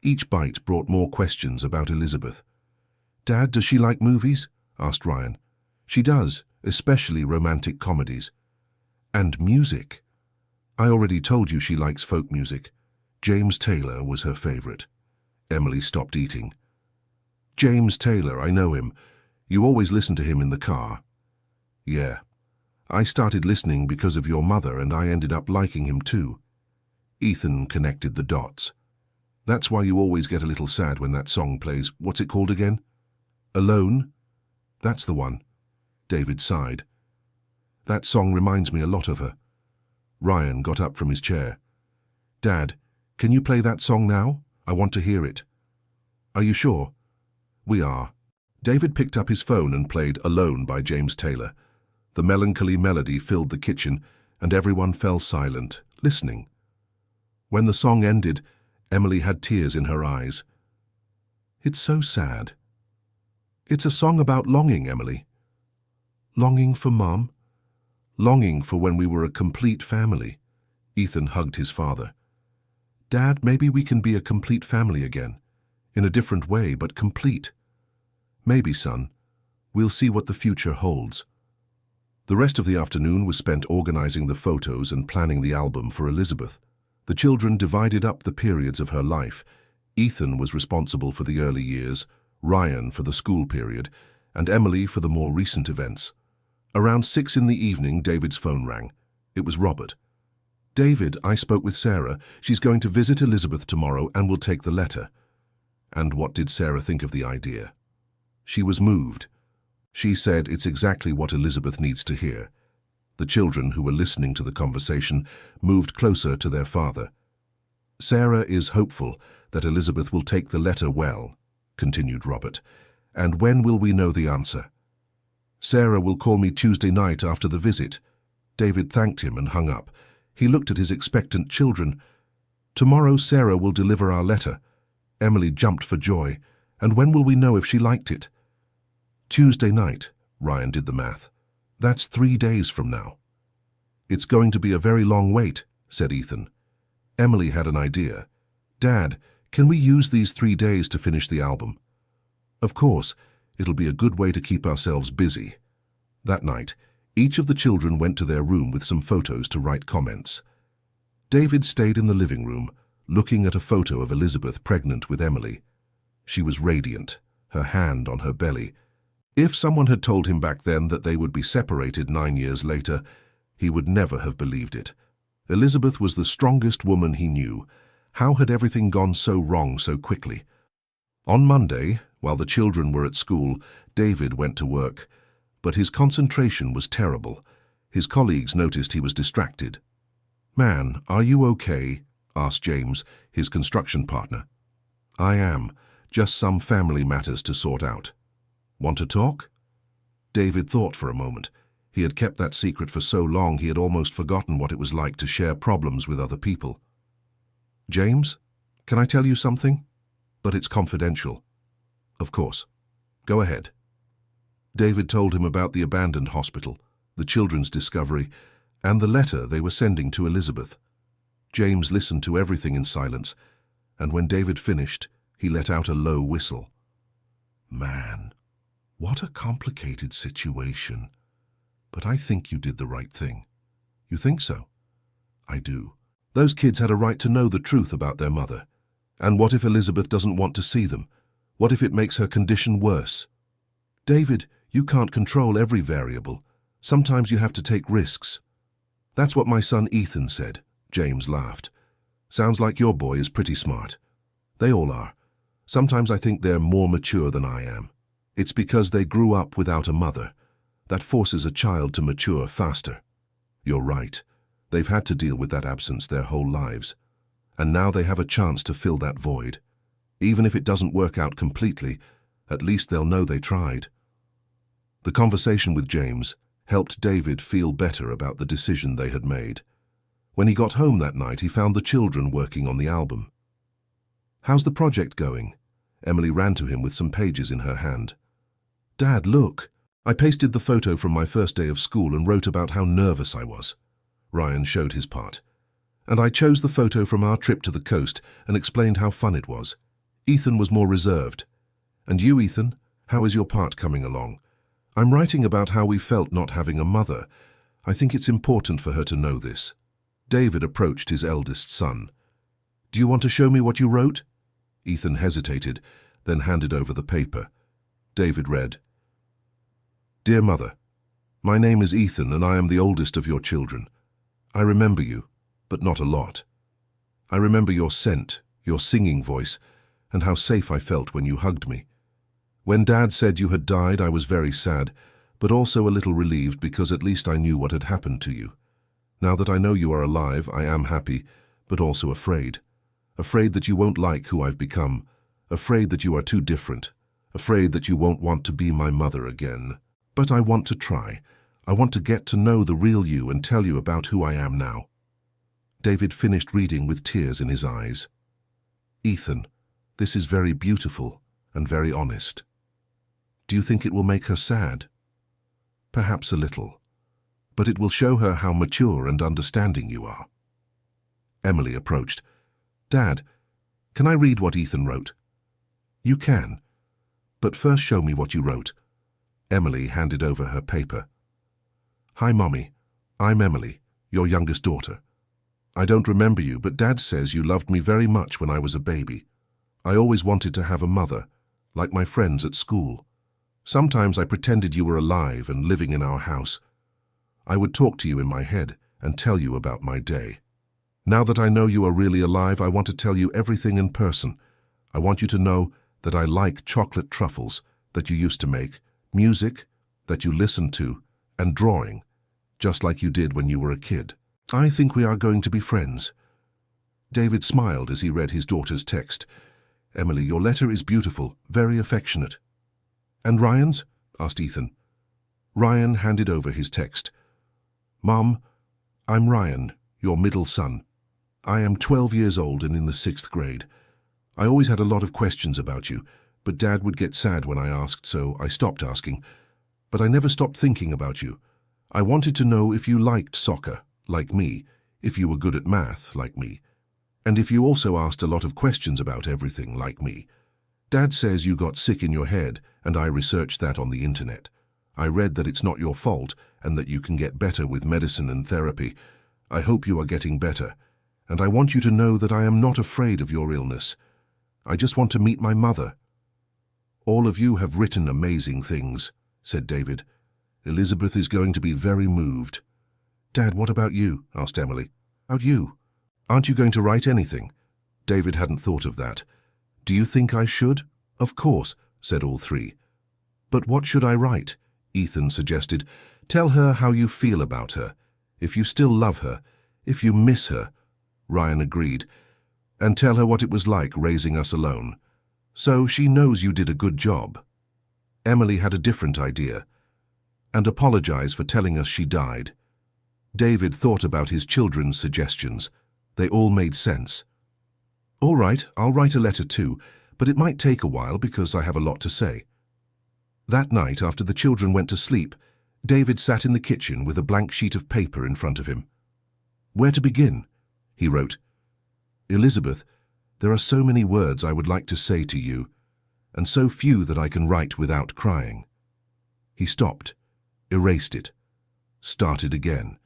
Each bite brought more questions about Elizabeth. Dad, does she like movies? Asked Ryan. She does, especially romantic comedies. And music. I already told you she likes folk music. James Taylor was her favorite. Emily stopped eating. James Taylor, I know him. You always listen to him in the car. Yeah. I started listening because of your mother and I ended up liking him too. Ethan connected the dots. That's why you always get a little sad when that song plays. What's it called again? Alone? That's the one. David sighed. That song reminds me a lot of her. Ryan got up from his chair. Dad, can you play that song now? I want to hear it. Are you sure? We are. David picked up his phone and played Alone by James Taylor. The melancholy melody filled the kitchen and everyone fell silent, listening. When the song ended, Emily had tears in her eyes. It's so sad. It's a song about longing, Emily. Longing for Mum? Longing for when we were a complete family. Ethan hugged his father. Dad, maybe we can be a complete family again. In a different way, but complete. Maybe, son. We'll see what the future holds. The rest of the afternoon was spent organizing the photos and planning the album for Elizabeth. The children divided up the periods of her life. Ethan was responsible for the early years, Ryan for the school period, and Emily for the more recent events. Around 6 in the evening, David's phone rang. It was Robert. David, I spoke with Sarah. She's going to visit Elizabeth tomorrow and will take the letter. And what did Sarah think of the idea? She was moved. She said it's exactly what Elizabeth needs to hear. The children, who were listening to the conversation, moved closer to their father. Sarah is hopeful that Elizabeth will take the letter well, continued Robert. And when will we know the answer? Sarah will call me Tuesday night after the visit. David thanked him and hung up. He looked at his expectant children. Tomorrow Sarah will deliver our letter. Emily jumped for joy. And when will we know if she liked it? Tuesday night, Ryan did the math. That's 3 days from now. It's going to be a very long wait, said Ethan. Emily had an idea. Dad, can we use these 3 days to finish the album? Of course, it'll be a good way to keep ourselves busy. That night, each of the children went to their room with some photos to write comments. David stayed in the living room, looking at a photo of Elizabeth pregnant with Emily. She was radiant, her hand on her belly. If someone had told him back then that they would be separated 9 years later, he would never have believed it. Elizabeth was the strongest woman he knew. How had everything gone so wrong so quickly? On Monday, while the children were at school, David went to work. But his concentration was terrible. His colleagues noticed he was distracted. "Man, are you okay?" asked James, his construction partner. "I am. Just some family matters to sort out." "Want to talk?" David thought for a moment. He had kept that secret for so long he had almost forgotten what it was like to share problems with other people. "James, can I tell you something? But it's confidential." "Of course. Go ahead." David told him about the abandoned hospital, the children's discovery, and the letter they were sending to Elizabeth. James listened to everything in silence, and when David finished, he let out a low whistle. "Man, what a complicated situation. But I think you did the right thing." "You think so?" "I do. Those kids had a right to know the truth about their mother. And what if Elizabeth doesn't want to see them? What if it makes her condition worse?" "David, you can't control every variable. Sometimes you have to take risks." "That's what my son Ethan said," James laughed. "Sounds like your boy is pretty smart." "They all are. Sometimes I think they're more mature than I am. It's because they grew up without a mother. That forces a child to mature faster." "You're right. They've had to deal with that absence their whole lives. And now they have a chance to fill that void. Even if it doesn't work out completely, at least they'll know they tried." The conversation with James helped David feel better about the decision they had made. When he got home that night, he found the children working on the album. "How's the project going?" Emily ran to him with some pages in her hand. "Dad, look. I pasted the photo from my first day of school and wrote about how nervous I was." Ryan showed his part. "And I chose the photo from our trip to the coast and explained how fun it was. Ethan was more reserved. And you, Ethan, how is your part coming along? I'm writing about how we felt not having a mother. I think it's important for her to know this." David approached his eldest son. Do you want to show me what you wrote? Ethan hesitated, then handed over the paper. David read, Dear Mother, my name is Ethan and I am the oldest of your children. I remember you, but not a lot. I remember your scent, your singing voice, and how safe I felt when you hugged me. When Dad said you had died, I was very sad, but also a little relieved because at least I knew what had happened to you. Now that I know you are alive, I am happy, but also afraid. Afraid that you won't like who I've become. Afraid that you are too different. Afraid that you won't want to be my mother again. But I want to try. I want to get to know the real you and tell you about who I am now. David finished reading with tears in his eyes. Ethan, this is very beautiful and very honest. Do you think it will make her sad? Perhaps a little, but it will show her how mature and understanding you are. Emily approached. Dad, can I read what Ethan wrote? You can, but first show me what you wrote. Emily handed over her paper. Hi, Mommy. I'm Emily, your youngest daughter. I don't remember you, but Dad says you loved me very much when I was a baby. I always wanted to have a mother, like my friends at school. Sometimes I pretended you were alive and living in our house. I would talk to you in my head and tell you about my day. Now that I know you are really alive, I want to tell you everything in person. I want you to know that I like chocolate truffles that you used to make, music that you listened to, and drawing, just like you did when you were a kid. I think we are going to be friends. David smiled as he read his daughter's text. Emily, your letter is beautiful, very affectionate. And Ryan's? Asked Ethan. Ryan handed over his text. Mom, I'm Ryan, your middle son. I am 12 years old and in the 6th grade. I always had a lot of questions about you, but Dad would get sad when I asked, so I stopped asking. But I never stopped thinking about you. I wanted to know if you liked soccer, like me, if you were good at math, like me, and if you also asked a lot of questions about everything, like me. Dad says you got sick in your head, and I researched that on the internet. I read that it's not your fault and that you can get better with medicine and therapy. I hope you are getting better, and I want you to know that I am not afraid of your illness. I just want to meet my mother. All of you have written amazing things, said David. Elizabeth is going to be very moved. Dad, what about you? Asked Emily. About you? Aren't you going to write anything? David hadn't thought of that. Do you think I should? Of course, said all three. But what should I write? Ethan suggested. Tell her how you feel about her, if you still love her, if you miss her. Ryan agreed. And tell her what it was like raising us alone. So she knows you did a good job. Emily had a different idea. And apologize for telling us she died. David thought about his children's suggestions. They all made sense. All right, I'll write a letter too, but it might take a while because I have a lot to say. That night, after the children went to sleep, David sat in the kitchen with a blank sheet of paper in front of him. Where to begin? He wrote. Elizabeth, there are so many words I would like to say to you, and so few that I can write without crying. He stopped, erased it, started again.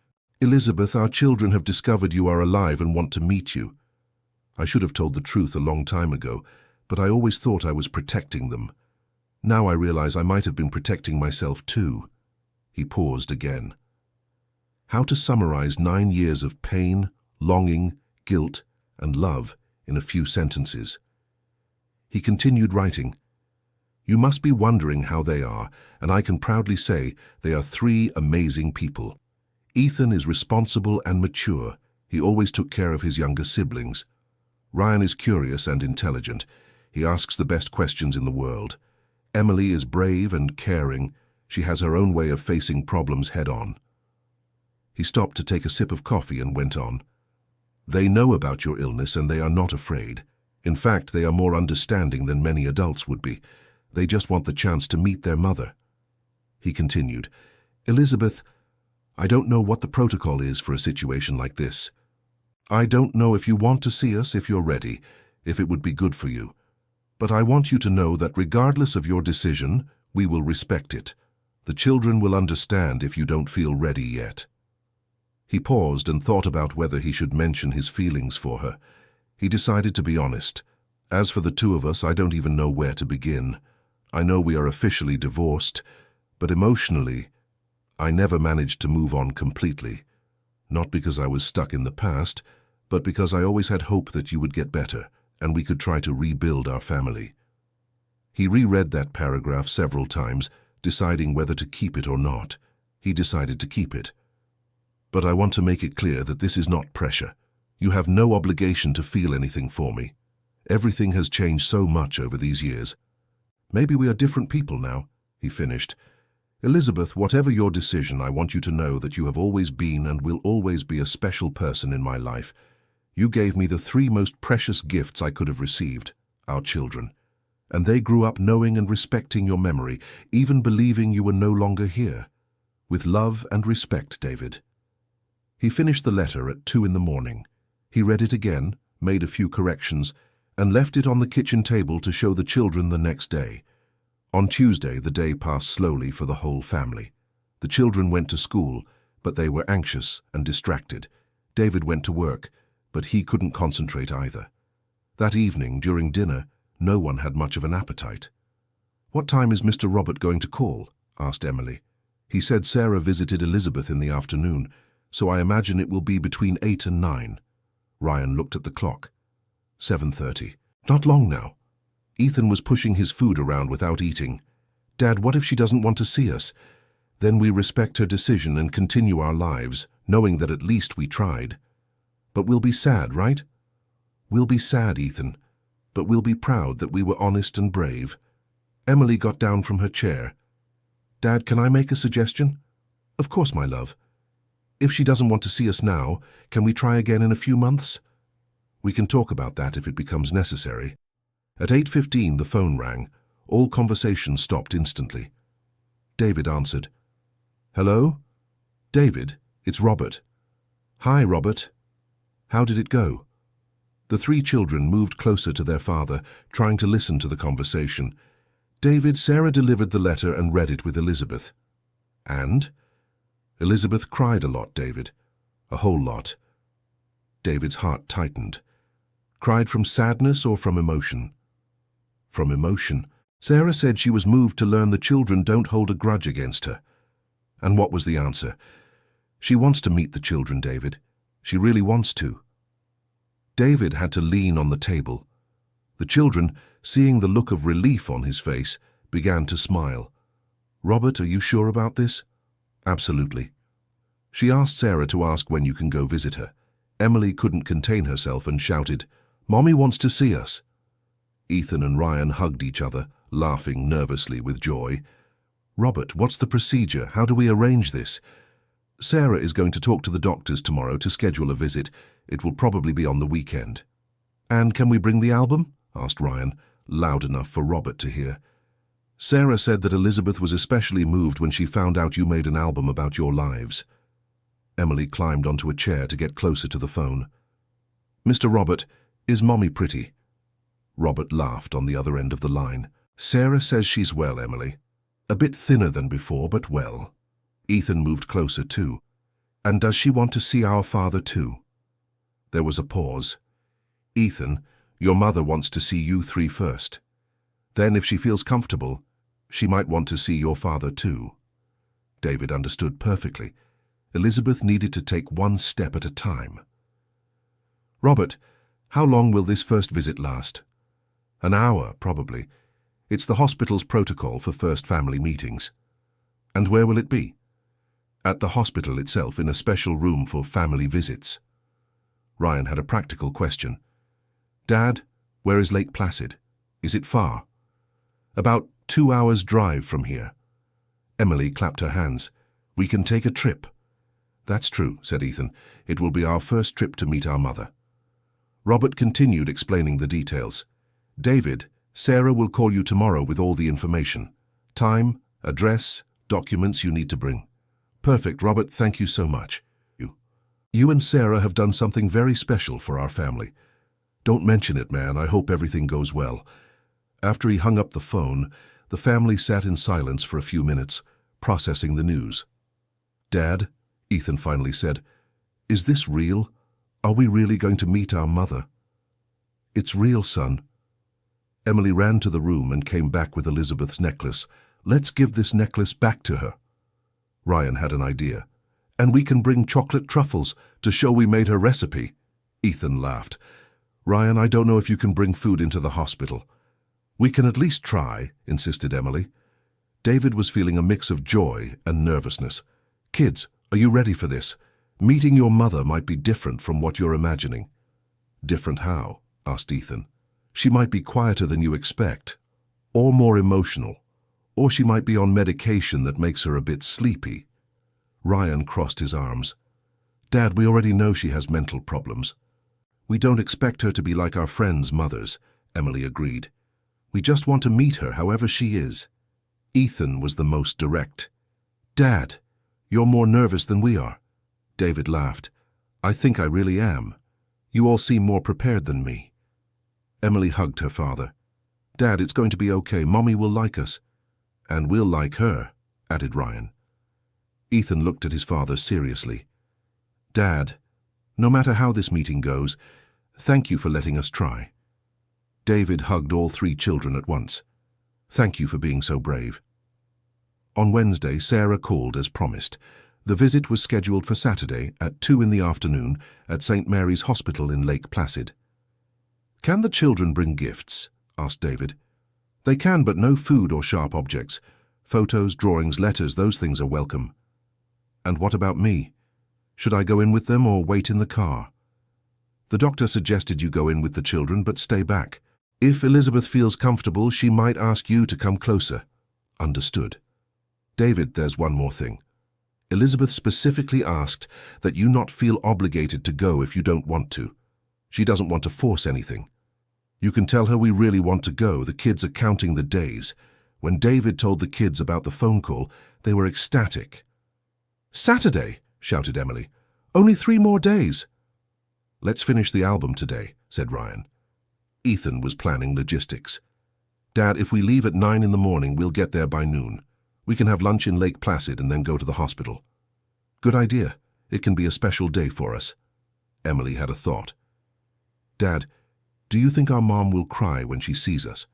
Elizabeth, our children have discovered you are alive and want to meet you. I should have told the truth a long time ago, but I always thought I was protecting them. Now I realize I might have been protecting myself too. He paused again. How to summarize 9 years of pain, longing, guilt, and love in a few sentences. He continued writing. You must be wondering how they are, and I can proudly say they are 3 amazing people. Ethan is responsible and mature. He always took care of his younger siblings. Ryan is curious and intelligent. He asks the best questions in the world. Emily is brave and caring. She has her own way of facing problems head-on. He stopped to take a sip of coffee and went on. They know about your illness and they are not afraid. In fact, they are more understanding than many adults would be. They just want the chance to meet their mother. He continued, Elizabeth, I don't know what the protocol is for a situation like this. I don't know if you want to see us if you're ready, if it would be good for you. But I want you to know that regardless of your decision, we will respect it. The children will understand if you don't feel ready yet. He paused and thought about whether he should mention his feelings for her. He decided to be honest. As for the two of us, I don't even know where to begin. I know we are officially divorced, but emotionally, I never managed to move on completely. Not because I was stuck in the past, but because I always had hope that you would get better and we could try to rebuild our family. He reread that paragraph several times, deciding whether to keep it or not. He decided to keep it. But I want to make it clear that this is not pressure. You have no obligation to feel anything for me. Everything has changed so much over these years. Maybe we are different people now, he finished. Elizabeth, whatever your decision, I want you to know that you have always been and will always be a special person in my life. You gave me the three most precious gifts I could have received, our children. And they grew up knowing and respecting your memory, even believing you were no longer here. With love and respect, David. He finished the letter at 2 in the morning. He read it again, made a few corrections, and left it on the kitchen table to show the children the next day. On Tuesday, the day passed slowly for the whole family. The children went to school, but they were anxious and distracted. David went to work, but he couldn't concentrate either. That evening, during dinner, no one had much of an appetite. "What time is Mr. Robert going to call?" asked Emily. "He said Sarah visited Elizabeth in the afternoon, so I imagine it will be between 8 and 9. Ryan looked at the clock. 7:30. Not long now. Ethan was pushing his food around without eating. "Dad, what if she doesn't want to see us? Then we respect her decision and continue our lives, knowing that at least we tried. But we'll be sad, right?" "We'll be sad, Ethan, but we'll be proud that we were honest and brave." Emily got down from her chair. "Dad, can I make a suggestion?" "Of course, my love. If she doesn't want to see us now, can we try again in a few months?" "We can talk about that if it becomes necessary." At 8:15 the phone rang. All conversation stopped instantly. David answered. "Hello? David, it's Robert." "Hi, Robert. How did it go?" The three children moved closer to their father, trying to listen to the conversation. "David, Sarah delivered the letter and read it with Elizabeth." "And?" "Elizabeth cried a lot, David. A whole lot." David's heart tightened. "Cried from sadness or from emotion?" "From emotion. Sarah said she was moved to learn the children don't hold a grudge against her." "And what was the answer?" "She wants to meet the children, David. She really wants to." David had to lean on the table. The children, seeing the look of relief on his face, began to smile. "Robert, are you sure about this?" "Absolutely." She asked Sarah to ask when you can go visit her. Emily couldn't contain herself and shouted, "Mommy wants to see us." Ethan and Ryan hugged each other, laughing nervously with joy. "Robert, what's the procedure? How do we arrange this?" "Sarah is going to talk to the doctors tomorrow to schedule a visit. It will probably be on the weekend." "And can we bring the album?" asked Ryan, loud enough for Robert to hear. "Sarah said that Elizabeth was especially moved when she found out you made an album about your lives." Emily climbed onto a chair to get closer to the phone. "Mr. Robert, is Mommy pretty?" Robert laughed on the other end of the line. "Sarah says she's well, Emily. A bit thinner than before, but well." Ethan moved closer too. "And does she want to see our father too?" There was a pause. "Ethan, your mother wants to see you three first. Then, if she feels comfortable, she might want to see your father too." David understood perfectly. Elizabeth needed to take one step at a time. "Robert, how long will this first visit last?" "An hour, probably. It's the hospital's protocol for first family meetings." "And where will it be?" "At the hospital itself, in a special room for family visits." Ryan had a practical question. "Dad, where is Lake Placid? Is it far?" "About 2 hours' drive from here." Emily clapped her hands. "We can take a trip." "That's true," said Ethan. "It will be our first trip to meet our mother." Robert continued explaining the details. "David, Sarah will call you tomorrow with all the information. Time, address, documents you need to bring." "Perfect, Robert. Thank you so much." You and Sarah have done something very special for our family. Don't mention it, man. I hope everything goes well." After he hung up the phone, the family sat in silence for a few minutes, processing the news. "Dad," Ethan finally said, "is this real? Are we really going to meet our mother?" It's real, son. Emily ran to the room and came back with Elizabeth's necklace. Let's give this necklace back to her. Ryan had an idea. And we can bring chocolate truffles to show we made her recipe. Ethan laughed. Ryan, I don't know if you can bring food into the hospital. We can at least try, insisted Emily. David was feeling a mix of joy and nervousness. Kids, are you ready for this? Meeting your mother might be different from what you're imagining. Different how? Asked Ethan. She might be quieter than you expect, or more emotional, or she might be on medication that makes her a bit sleepy. Ryan crossed his arms. Dad, we already know she has mental problems. We don't expect her to be like our friends' mothers, Emily agreed. We just want to meet her however she is. Ethan was the most direct. Dad, you're more nervous than we are. David laughed. I think I really am. You all seem more prepared than me. Emily hugged her father. Dad, it's going to be okay. Mommy will like us. And we'll like her, added Ryan. Ethan looked at his father seriously. Dad, no matter how this meeting goes, thank you for letting us try. David hugged all three children at once. Thank you for being so brave. On Wednesday, Sarah called as promised. The visit was scheduled for Saturday at 2 in the afternoon at St. Mary's Hospital in Lake Placid. Can the children bring gifts? Asked David. They can, but no food or sharp objects. Photos, drawings, letters, those things are welcome. And what about me? Should I go in with them or wait in the car? The doctor suggested you go in with the children, but stay back. If Elizabeth feels comfortable, she might ask you to come closer. Understood. David, there's one more thing. Elizabeth specifically asked that you not feel obligated to go if you don't want to. She doesn't want to force anything. You can tell her we really want to go. The kids are counting the days. When David told the kids about the phone call, they were ecstatic. Saturday, shouted Emily. Only 3 more days. Let's finish the album today, said Ryan. Ethan was planning logistics. Dad, if we leave at 9 in the morning, we'll get there by noon. We can have lunch in Lake Placid and then go to the hospital. Good idea. It can be a special day for us. Emily had a thought. Dad, do you think our mom will cry when she sees us?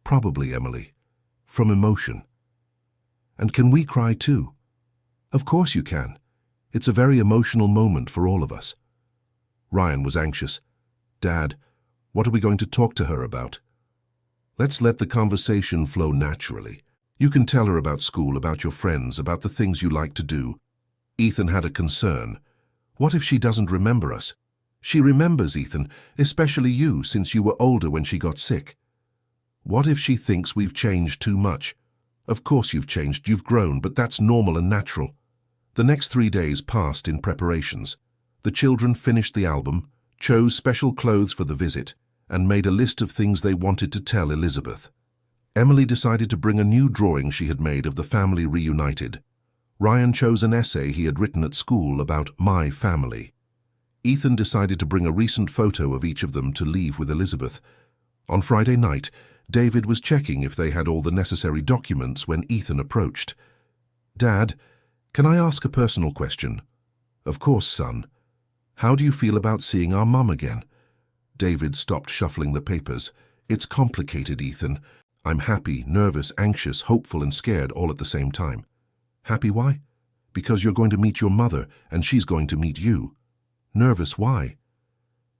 Probably, Emily. From emotion. And can we cry too? Of course you can. It's a very emotional moment for all of us. Ryan was anxious. Dad, what are we going to talk to her about? Let's let the conversation flow naturally. You can tell her about school, about your friends, about the things you like to do. Ethan had a concern. What if she doesn't remember us? She remembers, Ethan, especially you, since you were older when she got sick. What if she thinks we've changed too much? Of course you've changed, you've grown, but that's normal and natural. The next 3 days passed in preparations. The children finished the album, chose special clothes for the visit, and made a list of things they wanted to tell Elizabeth. Emily decided to bring a new drawing she had made of the family reunited. Ryan chose an essay he had written at school about my family. Ethan decided to bring a recent photo of each of them to leave with Elizabeth. On Friday night, David was checking if they had all the necessary documents when Ethan approached. Dad, can I ask a personal question? Of course, son. How do you feel about seeing our mum again? David stopped shuffling the papers. It's complicated, Ethan. I'm happy, nervous, anxious, hopeful and scared all at the same time. Happy why? Because you're going to meet your mother and she's going to meet you. Nervous why?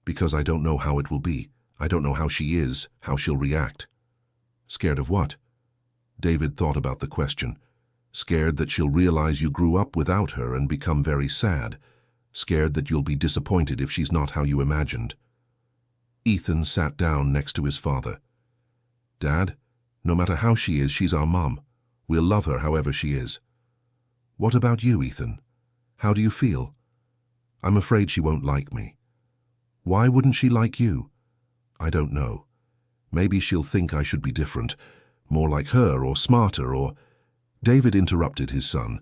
Because I don't know how it will be. I don't know how she is, how she'll react. Scared of what? David thought about the question. Scared that she'll realize you grew up without her and become very sad. Scared that you'll be disappointed if she's not how you imagined. Ethan sat down next to his father. Dad, no matter how she is, she's our mom. We'll love her however she is. What about you, Ethan? How do you feel? I'm afraid she won't like me. Why wouldn't she like you? I don't know. Maybe she'll think I should be different, more like her or smarter or... David interrupted his son.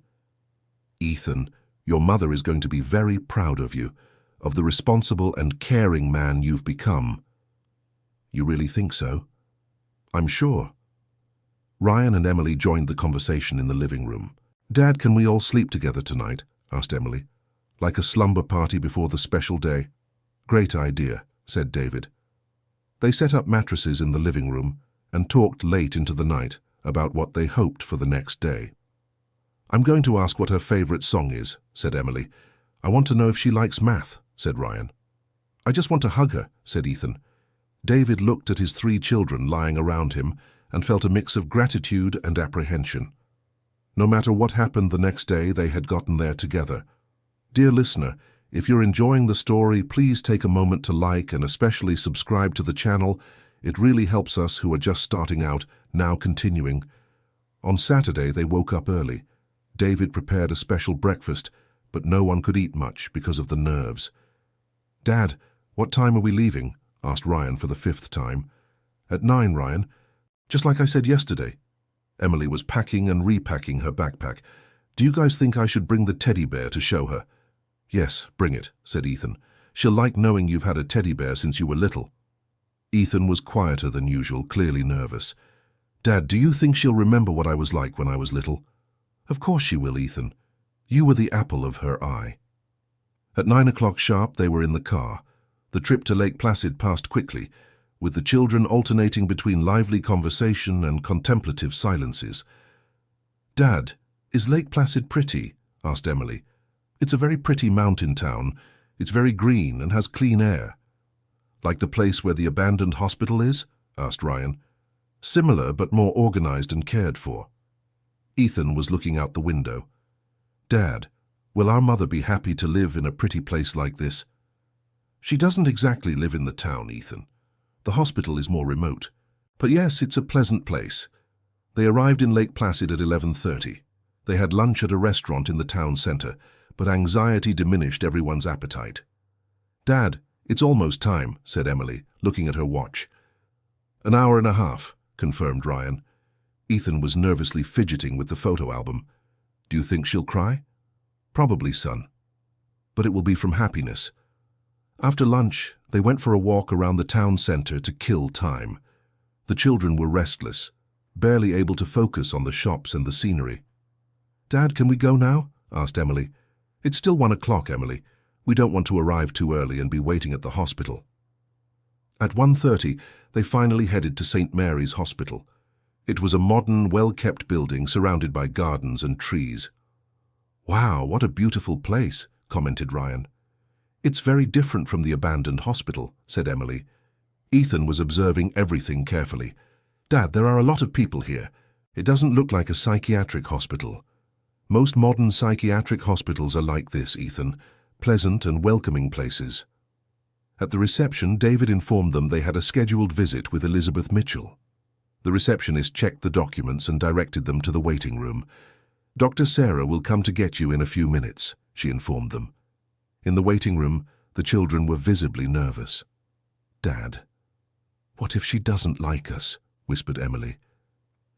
Ethan, your mother is going to be very proud of you, of the responsible and caring man you've become. You really think so? I'm sure. Ryan and Emily joined the conversation in the living room. Dad, can we all sleep together tonight? Asked Emily. Like a slumber party before the special day? Great idea, said David. They set up mattresses in the living room and talked late into the night about what they hoped for the next day. "I'm going to ask what her favorite song is," said Emily. "I want to know if she likes math," said Ryan. "I just want to hug her," said Ethan. David looked at his 3 children lying around him and felt a mix of gratitude and apprehension. No matter what happened the next day, they had gotten there together. Dear listener, if you're enjoying the story, please take a moment to like and especially subscribe to the channel. It really helps us who are just starting out, now continuing. On Saturday, they woke up early. David prepared a special breakfast, but no one could eat much because of the nerves. "Dad, what time are we leaving?" asked Ryan for the 5th time. "At 9, Ryan. Just like I said yesterday." Emily was packing and repacking her backpack. "Do you guys think I should bring the teddy bear to show her?" "Yes, bring it," said Ethan. "She'll like knowing you've had a teddy bear since you were little." Ethan was quieter than usual, clearly nervous. "Dad, do you think she'll remember what I was like when I was little?" "Of course she will, Ethan. You were the apple of her eye." At 9 o'clock sharp, they were in the car. The trip to Lake Placid passed quickly, with the children alternating between lively conversation and contemplative silences. "Dad, is Lake Placid pretty?" asked Emily. "It's a very pretty mountain town. It's very green and has clean air." "Like the place where the abandoned hospital is?" asked Ryan. "Similar, but more organized and cared for." Ethan was looking out the window. "Dad, will our mother be happy to live in a pretty place like this?" "She doesn't exactly live in the town, Ethan. The hospital is more remote. But yes, it's a pleasant place." They arrived in Lake Placid at 11:30. They had lunch at a restaurant in the town center, but anxiety diminished everyone's appetite. "Dad, it's almost time," said Emily, looking at her watch. "An hour and a half," confirmed Ryan. Ethan was nervously fidgeting with the photo album. "Do you think she'll cry?" "Probably, son. But it will be from happiness." After lunch, they went for a walk around the town center to kill time. The children were restless, barely able to focus on the shops and the scenery. "Dad, can we go now?" asked Emily. "It's still 1 o'clock, Emily. We don't want to arrive too early and be waiting at the hospital." At 1:30, they finally headed to St. Mary's Hospital. It was a modern, well-kept building surrounded by gardens and trees. "Wow, what a beautiful place," commented Ryan. "It's very different from the abandoned hospital," said Emily. Ethan was observing everything carefully. "Dad, there are a lot of people here. It doesn't look like a psychiatric hospital." "Most modern psychiatric hospitals are like this, Ethan. Pleasant and welcoming places." At the reception, David informed them they had a scheduled visit with Elizabeth Mitchell. The receptionist checked the documents and directed them to the waiting room. "Dr. Sarah will come to get you in a few minutes," she informed them. In the waiting room, the children were visibly nervous. "Dad, what if she doesn't like us?" whispered Emily.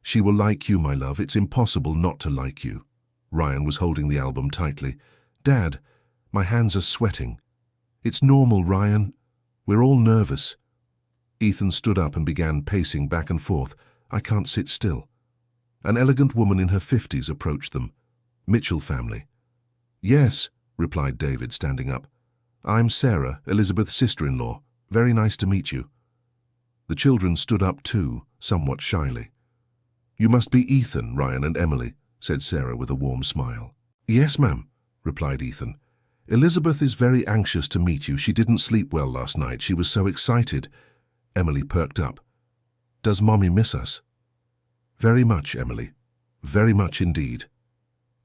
"She will like you, my love. It's impossible not to like you." Ryan was holding the album tightly. "Dad, my hands are sweating." "It's normal, Ryan. We're all nervous." Ethan stood up and began pacing back and forth. "I can't sit still." An elegant woman in her 50s approached them. "Mitchell family." "Yes," replied David, standing up. "I'm Sarah, Elizabeth's sister-in-law. Very nice to meet you." The children stood up too, somewhat shyly. "You must be Ethan, Ryan, and Emily," said Sarah with a warm smile. "Yes, ma'am," replied Ethan. "Elizabeth is very anxious to meet you. She didn't sleep well last night. She was so excited." Emily perked up. "Does Mommy miss us?" "Very much, Emily. Very much indeed."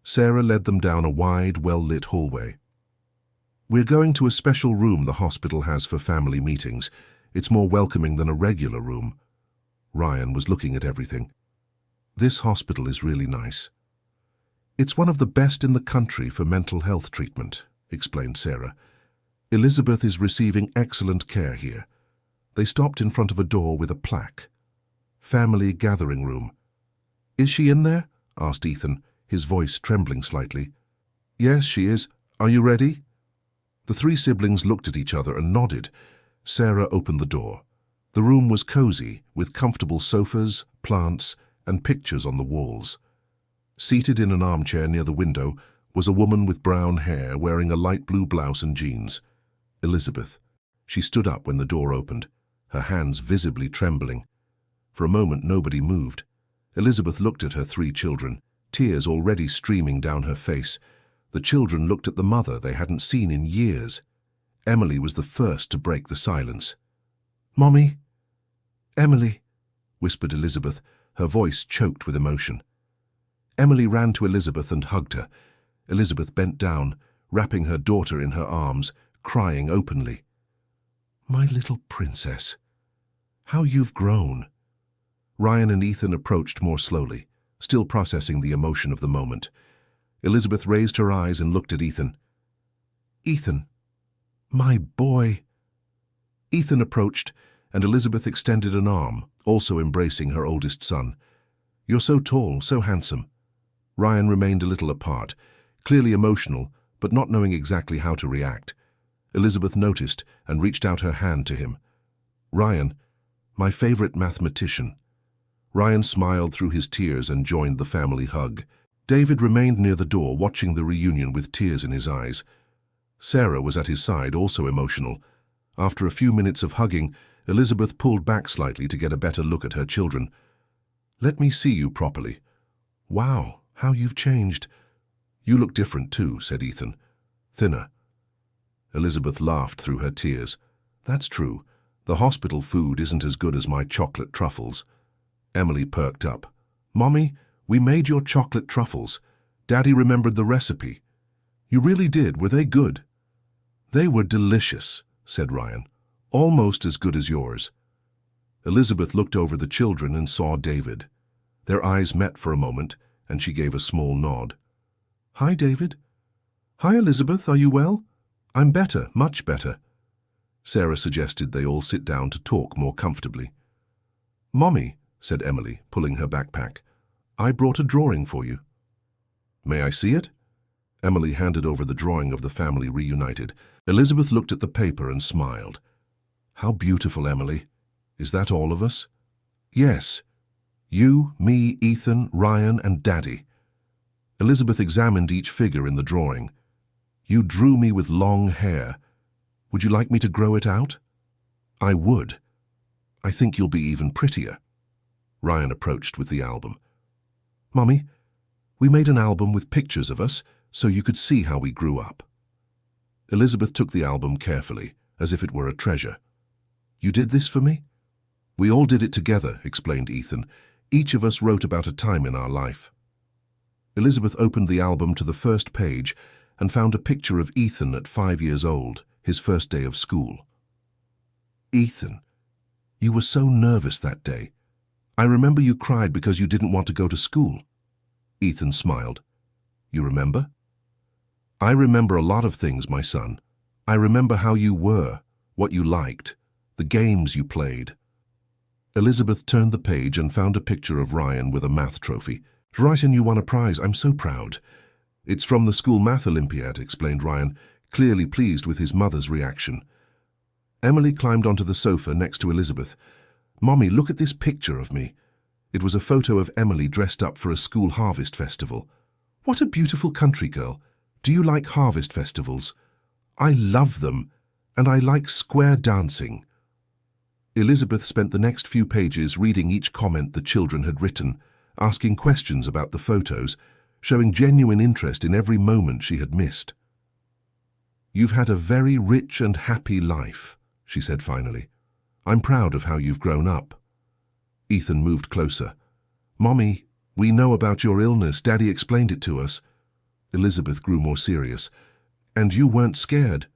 Sarah led them down a wide, well-lit hallway. "We're going to a special room the hospital has for family meetings. It's more welcoming than a regular room." Ryan was looking at everything. "This hospital is really nice." "It's one of the best in the country for mental health treatment," explained Sarah. "Elizabeth is receiving excellent care here." They stopped in front of a door with a plaque. "Family Gathering Room." "Is she in there?" asked Ethan, his voice trembling slightly. "Yes, she is. Are you ready?" The 3 siblings looked at each other and nodded. Sarah opened the door. The room was cozy, with comfortable sofas, plants, and pictures on the walls. Seated in an armchair near the window was a woman with brown hair wearing a light blue blouse and jeans. Elizabeth. She stood up when the door opened. her hands visibly trembling. For a moment nobody moved. Elizabeth looked at her 3 children, tears already streaming down her face. The children looked at the mother they hadn't seen in years. Emily was the first to break the silence. "Mommy? Emily," whispered Elizabeth, her voice choked with emotion. Emily ran to Elizabeth and hugged her. Elizabeth bent down, wrapping her daughter in her arms, crying openly. "My little princess, how you've grown." Ryan and Ethan approached more slowly, still processing the emotion of the moment. Elizabeth raised her eyes and looked at Ethan. "Ethan, my boy." Ethan approached, and Elizabeth extended an arm, also embracing her oldest son. "You're so tall, so handsome." Ryan remained a little apart, clearly emotional, but not knowing exactly how to react. Elizabeth noticed and reached out her hand to him. "Ryan, my favorite mathematician." Ryan smiled through his tears and joined the family hug. David remained near the door, watching the reunion with tears in his eyes. Sarah was at his side, also emotional. After a few minutes of hugging, Elizabeth pulled back slightly to get a better look at her children. "Let me see you properly." "Wow, how you've changed." "You look different too," said Ethan. "Thinner." Elizabeth laughed through her tears. "That's true. The hospital food isn't as good as my chocolate truffles." Emily perked up. "Mommy, we made your chocolate truffles. Daddy remembered the recipe." "You really did? Were they good?" "They were delicious," said Ryan. "Almost as good as yours." Elizabeth looked over the children and saw David. Their eyes met for a moment, and she gave a small nod. "Hi, David." "Hi, Elizabeth. Are you well?" "I'm better, much better." Sarah suggested they all sit down to talk more comfortably. "Mommy," said Emily, pulling her backpack, "I brought a drawing for you." "May I see it?" Emily handed over the drawing of the family reunited. Elizabeth looked at the paper and smiled. "How beautiful, Emily. Is that all of us?" "Yes. You, me, Ethan, Ryan, and Daddy." Elizabeth examined each figure in the drawing. "You drew me with long hair. Would you like me to grow it out?" "I would. I think you'll be even prettier." Ryan approached with the album. "Mummy, we made an album with pictures of us so you could see how we grew up." Elizabeth took the album carefully, as if it were a treasure. "You did this for me?" "We all did it together," explained Ethan. "Each of us wrote about a time in our life." Elizabeth opened the album to the first page and found a picture of Ethan at 5 years old, his first day of school. "Ethan, you were so nervous that day. I remember you cried because you didn't want to go to school." Ethan smiled. "You remember?" "I remember a lot of things, my son. I remember how you were, what you liked, the games you played." Elizabeth turned the page and found a picture of Ryan with a math trophy. "Ryan, you won a prize. I'm so proud." "It's from the school math Olympiad," explained Ryan, clearly pleased with his mother's reaction. Emily climbed onto the sofa next to Elizabeth. "Mommy, look at this picture of me." It was a photo of Emily dressed up for a school harvest festival. "What a beautiful country girl. Do you like harvest festivals?" "I love them, and I like square dancing." Elizabeth spent the next few pages reading each comment the children had written, asking questions about the photos, showing genuine interest in every moment she had missed. "You've had a very rich and happy life," she said finally. "I'm proud of how you've grown up." Ethan moved closer. "Mommy, we know about your illness. Daddy explained it to us." Elizabeth grew more serious. "And you weren't scared?"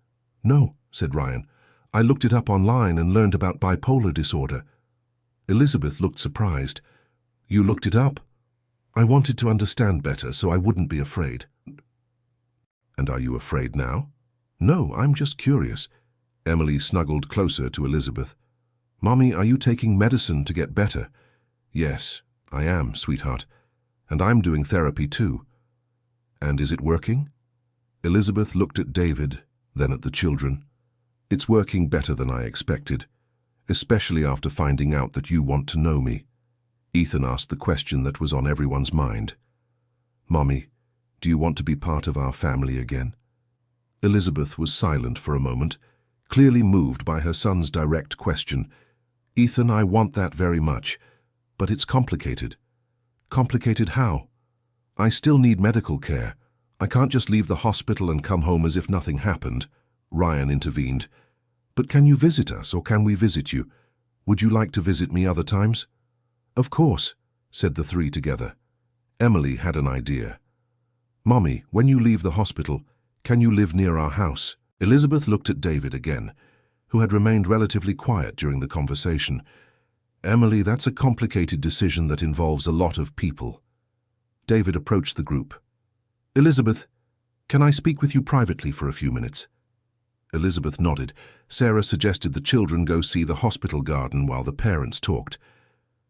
"No," said Ryan. "I looked it up online and learned about bipolar disorder." Elizabeth looked surprised. "You looked it up?" "I wanted to understand better so I wouldn't be afraid." "And are you afraid now?" "No, I'm just curious." Emily snuggled closer to Elizabeth. "Mommy, are you taking medicine to get better?" "Yes, I am, sweetheart. And I'm doing therapy too." "And is it working?" Elizabeth looked at David, then at the children. "It's working better than I expected, especially after finding out that you want to know me." Ethan asked the question that was on everyone's mind. "Mommy, do you want to be part of our family again?" Elizabeth was silent for a moment, clearly moved by her son's direct question. Ethan, I want that very much, but it's complicated. Complicated how? I still need medical care. I can't just leave the hospital and come home as if nothing happened. Ryan intervened. But can you visit us, or can we visit you? Would you like to visit me other times? Of course, said the three together. Emily had an idea. Mommy, when you leave the hospital, can you live near our house? Elizabeth looked at David again, who had remained relatively quiet during the conversation. Emily, that's a complicated decision that involves a lot of people. David approached the group. Elizabeth, can I speak with you privately for a few minutes? Elizabeth nodded. Sarah suggested the children go see the hospital garden while the parents talked.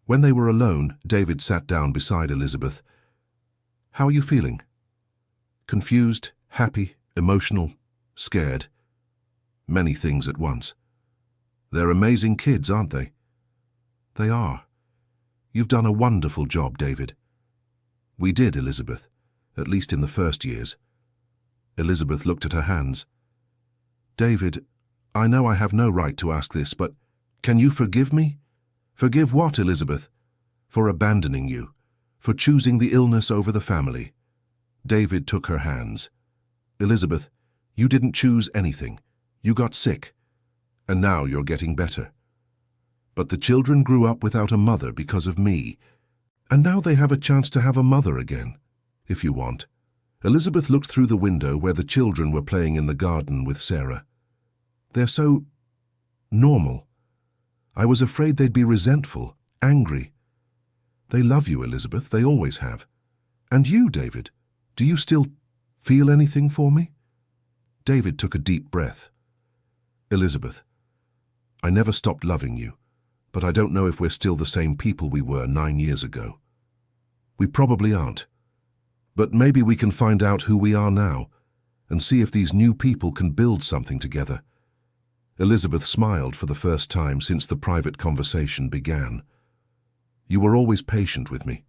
When they were alone, David sat down beside Elizabeth. How are you feeling? Confused, happy, emotional, scared. Many things at once. They're amazing kids, aren't they? They are. You've done a wonderful job, David. We did, Elizabeth, at least in the first years. Elizabeth looked at her hands. David, I know I have no right to ask this, but can you forgive me? Forgive what, Elizabeth? For abandoning you, for choosing the illness over the family. David took her hands. Elizabeth, you didn't choose anything. You got sick, and now you're getting better. But the children grew up without a mother because of me, and now they have a chance to have a mother again, if you want. Elizabeth looked through the window where the children were playing in the garden with Sarah. They're so normal. I was afraid they'd be resentful, angry. They love you, Elizabeth, they always have. And you, David, do you still feel anything for me? David took a deep breath. Elizabeth, I never stopped loving you, but I don't know if we're still the same people we were 9 years ago. We probably aren't. But maybe we can find out who we are now and see if these new people can build something together. Elizabeth smiled for the first time since the private conversation began. You were always patient with me.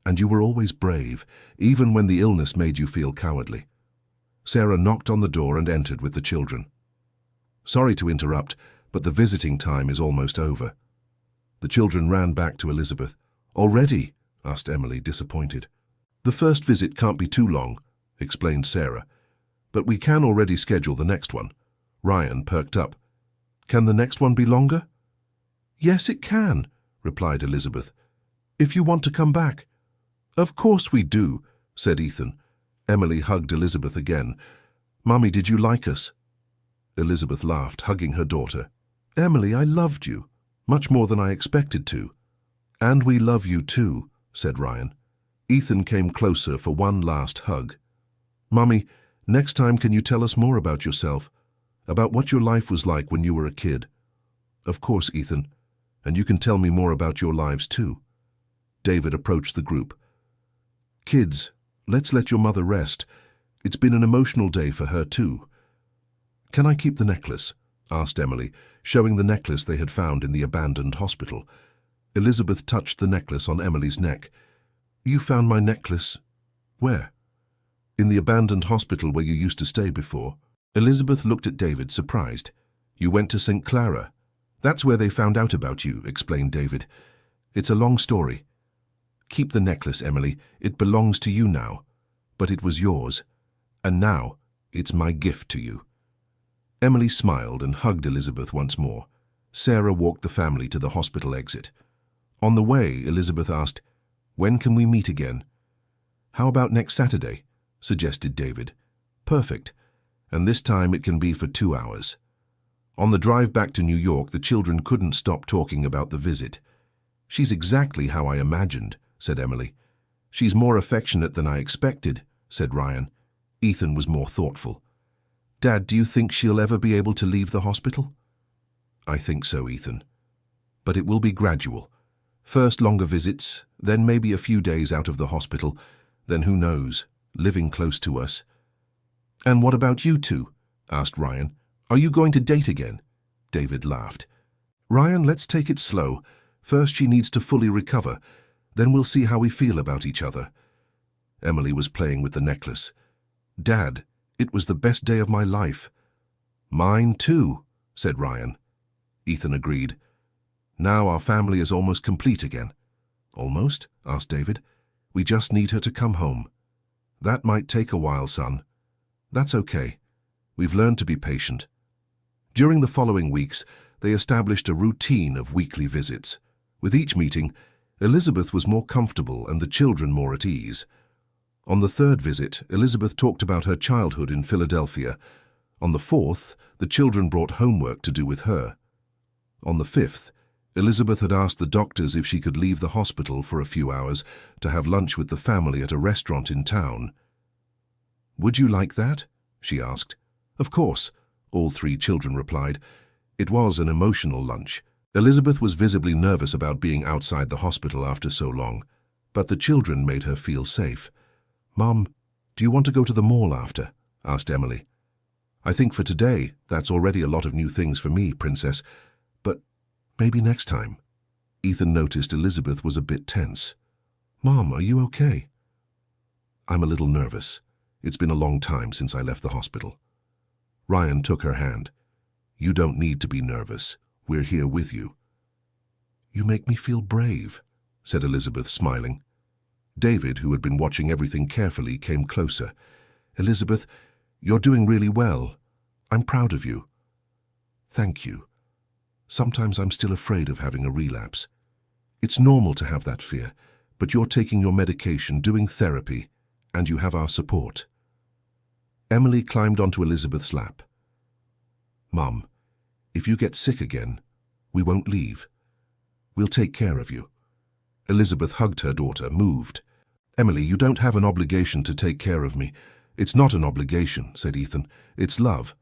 And you were always brave, even when the illness made you feel cowardly. Sarah knocked on the door and entered with the children. Sorry to interrupt, but the visiting time is almost over. The children ran back to Elizabeth. Already? Asked Emily, disappointed. The first visit can't be too long, explained Sarah, but we can already schedule the next one. Ryan perked up. Can the next one be longer? Yes, it can, replied Elizabeth. If you want to come back. Of course we do, said Ethan. Emily hugged Elizabeth again. Mummy, did you like us? Elizabeth laughed, hugging her daughter. Emily, I loved you, much more than I expected to. And we love you too, said Ryan. Ethan came closer for one last hug. Mummy, next time can you tell us more about yourself? About what your life was like when you were a kid? Of course, Ethan, and you can tell me more about your lives too. David approached the group. Kids, let's let your mother rest. It's been an emotional day for her too. Can I keep the necklace? Asked Emily, showing the necklace they had found in the abandoned hospital. Elizabeth touched the necklace on Emily's neck. You found my necklace? Where? In the abandoned hospital where you used to stay before. Elizabeth looked at David, surprised. You went to St. Clara. That's where they found out about you, explained David. It's a long story. Keep the necklace, Emily. It belongs to you now. But it was yours. And now, it's my gift to you. Emily smiled and hugged Elizabeth once more. Sarah walked the family to the hospital exit. On the way, Elizabeth asked, When can we meet again? How about next Saturday? Suggested David. Perfect. And this time it can be for 2 hours. On the drive back to New York, the children couldn't stop talking about the visit. She's exactly how I imagined, said Emily. She's more affectionate than I expected, said Ryan. Ethan was more thoughtful. Dad, do you think she'll ever be able to leave the hospital? I think so, Ethan. But it will be gradual. First longer visits, then maybe a few days out of the hospital, then who knows, living close to us. And what about you two? Asked Ryan. Are you going to date again? David laughed. Ryan, let's take it slow. First she needs to fully recover. Then we'll see how we feel about each other. Emily was playing with the necklace. Dad, it was the best day of my life. Mine too, said Ryan. Ethan agreed. Now our family is almost complete again. Almost? Asked David. We just need her to come home. That might take a while, son. That's okay. We've learned to be patient. During the following weeks, they established a routine of weekly visits. With each meeting, Elizabeth was more comfortable and the children more at ease. On the third visit, Elizabeth talked about her childhood in Philadelphia. On the fourth, the children brought homework to do with her. On the fifth, Elizabeth had asked the doctors if she could leave the hospital for a few hours to have lunch with the family at a restaurant in town. "Would you like that?" she asked. "Of course," all three children replied. It was an emotional lunch. Elizabeth was visibly nervous about being outside the hospital after so long, but the children made her feel safe. "Mom, do you want to go to the mall after?" asked Emily. "I think for today, that's already a lot of new things for me, Princess. But maybe next time." Ethan noticed Elizabeth was a bit tense. "Mom, are you okay?" "I'm a little nervous. It's been a long time since I left the hospital." Ryan took her hand. "You don't need to be nervous. We're here with you." "You make me feel brave," said Elizabeth, smiling. David, who had been watching everything carefully, came closer. "Elizabeth, you're doing really well. I'm proud of you." "Thank you. Sometimes I'm still afraid of having a relapse. It's normal to have that fear, but you're taking your medication, doing therapy, and you have our support." Emily climbed onto Elizabeth's lap. "Mom, if you get sick again, we won't leave. We'll take care of you." Elizabeth hugged her daughter, moved. "Emily, you don't have an obligation to take care of me." "It's not an obligation," said Ethan. "It's love."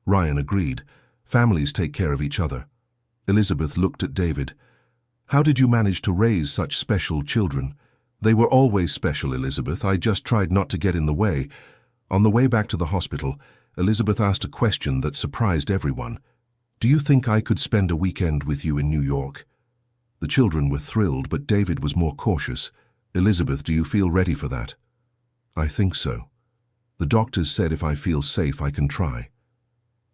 Ryan agreed. "Families take care of each other." Elizabeth looked at David. "How did you manage to raise such special children?" "They were always special, Elizabeth. I just tried not to get in the way." On the way back to the hospital, Elizabeth asked a question that surprised everyone. "Do you think I could spend a weekend with you in New York?" The children were thrilled, but David was more cautious. "Elizabeth, do you feel ready for that?" "I think so. The doctors said if I feel safe, I can try."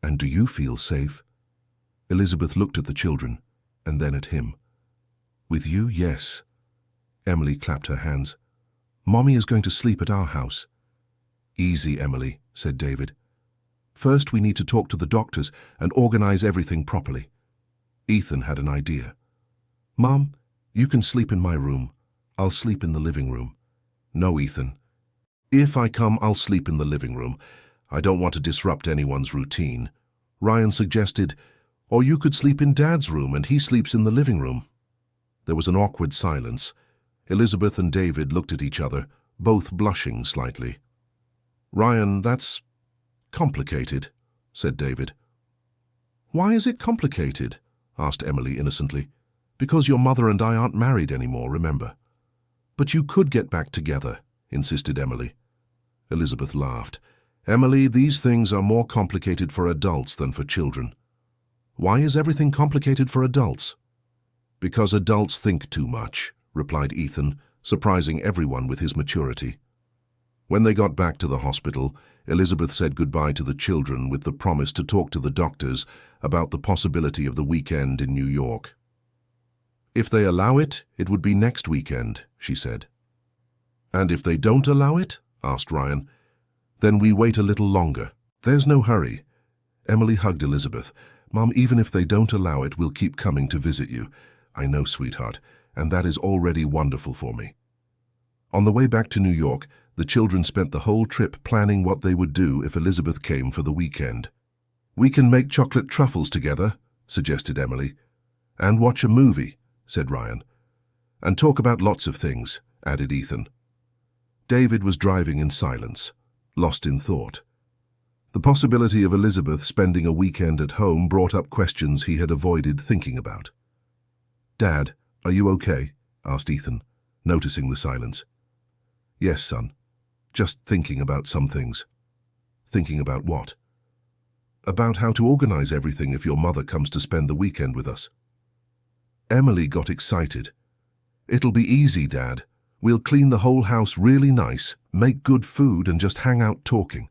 "And do you feel safe?" Elizabeth looked at the children, and then at him. "With you, yes." Emily clapped her hands. "Mommy is going to sleep at our house." "Easy, Emily," said David. "First, we need to talk to the doctors and organize everything properly." Ethan had an idea. "Mom, you can sleep in my room. I'll sleep in the living room." "No, Ethan. If I come, I'll sleep in the living room. I don't want to disrupt anyone's routine." Ryan suggested, "Or you could sleep in Dad's room and he sleeps in the living room." There was an awkward silence. Elizabeth and David looked at each other, both blushing slightly. "Ryan, that's complicated," said David. "Why is it complicated?" asked Emily innocently. "Because your mother and I aren't married anymore, remember." "But you could get back together," insisted Emily. Elizabeth laughed. "Emily, these things are more complicated for adults than for children." "Why is everything complicated for adults?" "Because adults think too much," replied Ethan, surprising everyone with his maturity. When they got back to the hospital, Elizabeth said goodbye to the children with the promise to talk to the doctors about the possibility of the weekend in New York. "If they allow it, it would be next weekend," she said. "And if they don't allow it?" asked Ryan. "Then we wait a little longer. There's no hurry." Emily hugged Elizabeth. "Mom, even if they don't allow it, we'll keep coming to visit you." "I know, sweetheart, and that is already wonderful for me." On the way back to New York, the children spent the whole trip planning what they would do if Elizabeth came for the weekend. "We can make chocolate truffles together," suggested Emily. "And watch a movie," said Ryan. "And talk about lots of things," added Ethan. David was driving in silence, lost in thought. The possibility of Elizabeth spending a weekend at home brought up questions he had avoided thinking about. "Dad, are you okay?" asked Ethan, noticing the silence. "Yes, son. Just thinking about some things." "Thinking about what?" "About how to organize everything if your mother comes to spend the weekend with us." Emily got excited. "It'll be easy, Dad. We'll clean the whole house really nice, make good food, and just hang out talking."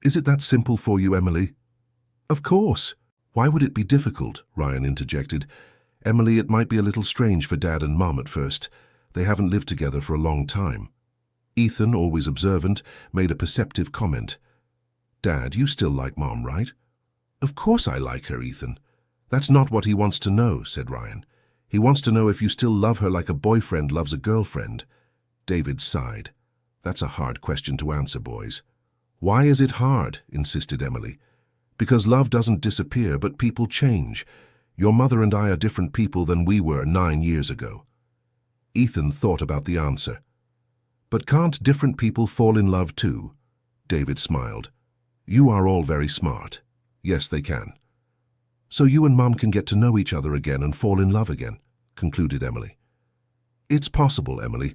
"Is it that simple for you, Emily?" "Of course. Why would it be difficult?" Ryan interjected. Emily, it might be a little strange for Dad and Mum at first. They haven't lived together for a long time. Ethan, always observant, made a perceptive comment. Dad, you still like Mom, right? Of course I like her, Ethan. That's not what he wants to know, said Ryan. He wants to know if you still love her like a boyfriend loves a girlfriend. David sighed. That's a hard question to answer, boys. Why is it hard? Insisted Emily. Because love doesn't disappear, but people change. Your mother and I are different people than we were 9 years ago. Ethan thought about the answer. But can't different people fall in love too? David smiled. You are all very smart. Yes, they can. So you and Mum can get to know each other again and fall in love again, concluded Emily. It's possible, Emily,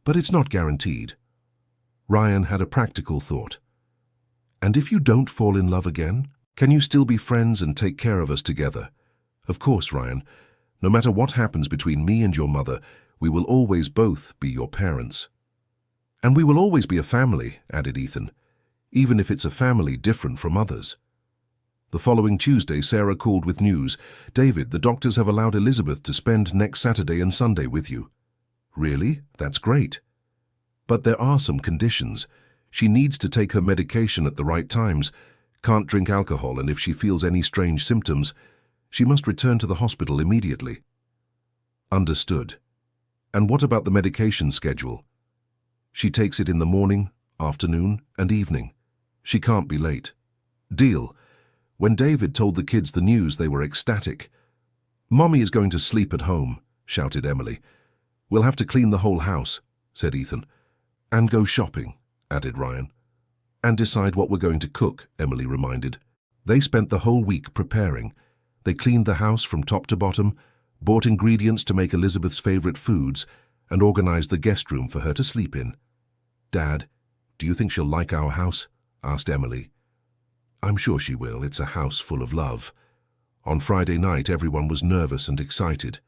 but it's not guaranteed. Ryan had a practical thought. And if you don't fall in love again, can you still be friends and take care of us together? Of course, Ryan. No matter what happens between me and your mother, we will always both be your parents. And we will always be a family, added Ethan, even if it's a family different from others. The following Tuesday, Sarah called with news. David, the doctors have allowed Elizabeth to spend next Saturday and Sunday with you. Really? That's great. But there are some conditions. She needs to take her medication at the right times, can't drink alcohol, and if she feels any strange symptoms, she must return to the hospital immediately. Understood. And what about the medication schedule? She takes it in the morning, afternoon, and evening. She can't be late. Deal. When David told the kids the news, they were ecstatic. Mommy is going to sleep at home, shouted Emily. We'll have to clean the whole house, said Ethan. And go shopping, added Ryan. And decide what we're going to cook, Emily reminded. They spent the whole week preparing. They cleaned the house from top to bottom, bought ingredients to make Elizabeth's favorite foods, and organized the guest room for her to sleep in. Dad, do you think she'll like our house? Asked Emily. I'm sure she will. It's a house full of love. On Friday night, everyone was nervous and excited.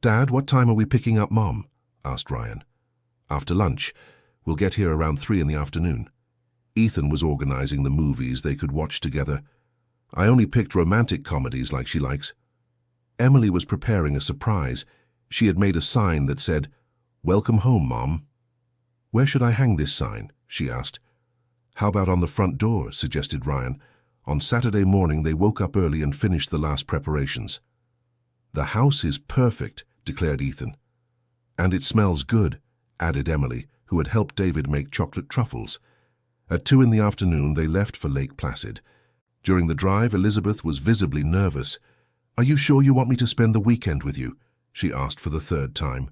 Dad, what time are we picking up Mom? Asked Ryan. After lunch. We'll get here around 3 in the afternoon. Ethan was organizing the movies they could watch together. I only picked romantic comedies like she likes. Emily was preparing a surprise. She had made a sign that said, Welcome home, Mom. Where should I hang this sign? She asked. How about on the front door, suggested Ryan. On Saturday morning they woke up early and finished the last preparations. The house is perfect, declared Ethan. And it smells good, added Emily, who had helped David make chocolate truffles. At 2 in the afternoon they left for Lake Placid. During the drive, Elizabeth was visibly nervous. Are you sure you want me to spend the weekend with you? She asked for the 3rd time.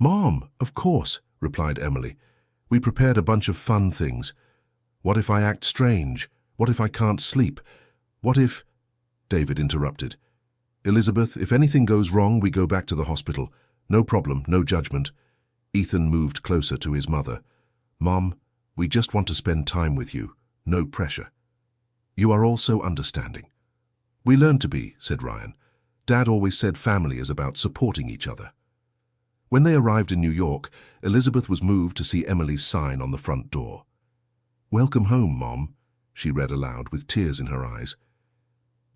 Mom, of course, replied Emily. We prepared a bunch of fun things. What if I act strange? What if I can't sleep? What if... David interrupted. Elizabeth, if anything goes wrong, we go back to the hospital. No problem, no judgment. Ethan moved closer to his mother. Mom, we just want to spend time with you. No pressure. You are all so understanding. We learn to be, said Ryan. Dad always said family is about supporting each other. When they arrived in New York, Elizabeth was moved to see Emily's sign on the front door. Welcome home, Mom, she read aloud with tears in her eyes.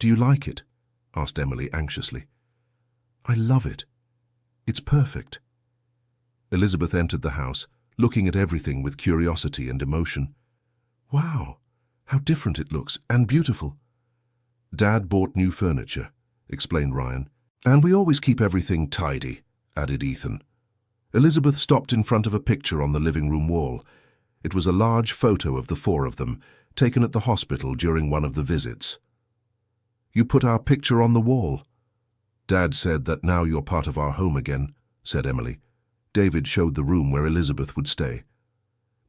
Do you like it? Asked Emily anxiously. I love it. It's perfect. Elizabeth entered the house, looking at everything with curiosity and emotion. Wow, how different it looks, and beautiful. Dad bought new furniture, explained Ryan. And we always keep everything tidy, added Ethan. Elizabeth stopped in front of a picture on the living room wall. It was a large photo of the 4 of them, taken at the hospital during one of the visits. You put our picture on the wall. Dad said that now you're part of our home again, said Emily. David showed the room where Elizabeth would stay.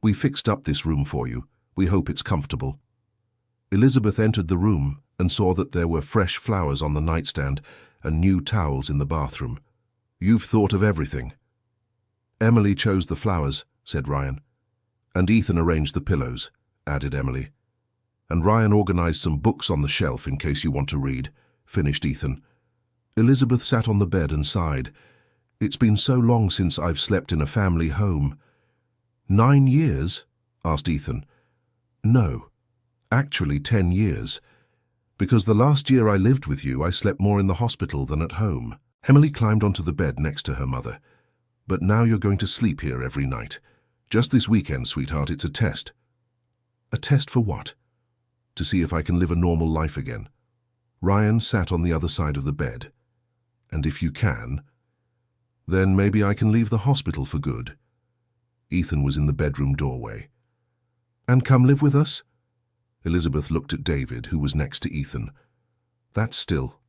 We fixed up this room for you. We hope it's comfortable. Elizabeth entered the room and saw that there were fresh flowers on the nightstand and new towels in the bathroom. You've thought of everything. Emily chose the flowers, said Ryan. And Ethan arranged the pillows, added Emily. And Ryan organized some books on the shelf in case you want to read, finished Ethan. Elizabeth sat on the bed and sighed. It's been so long since I've slept in a family home. 9 years? Asked Ethan. No, actually 10 years. Because the last year I lived with you, I slept more in the hospital than at home. Emily climbed onto the bed next to her mother. "But now you're going to sleep here every night. Just this weekend, sweetheart, it's a test." "A test for what?" "To see if I can live a normal life again." Ryan sat on the other side of the bed. "And if you can, then maybe I can leave the hospital for good." Ethan was in the bedroom doorway. "And come live with us?" Elizabeth looked at David, who was next to Ethan. "That's still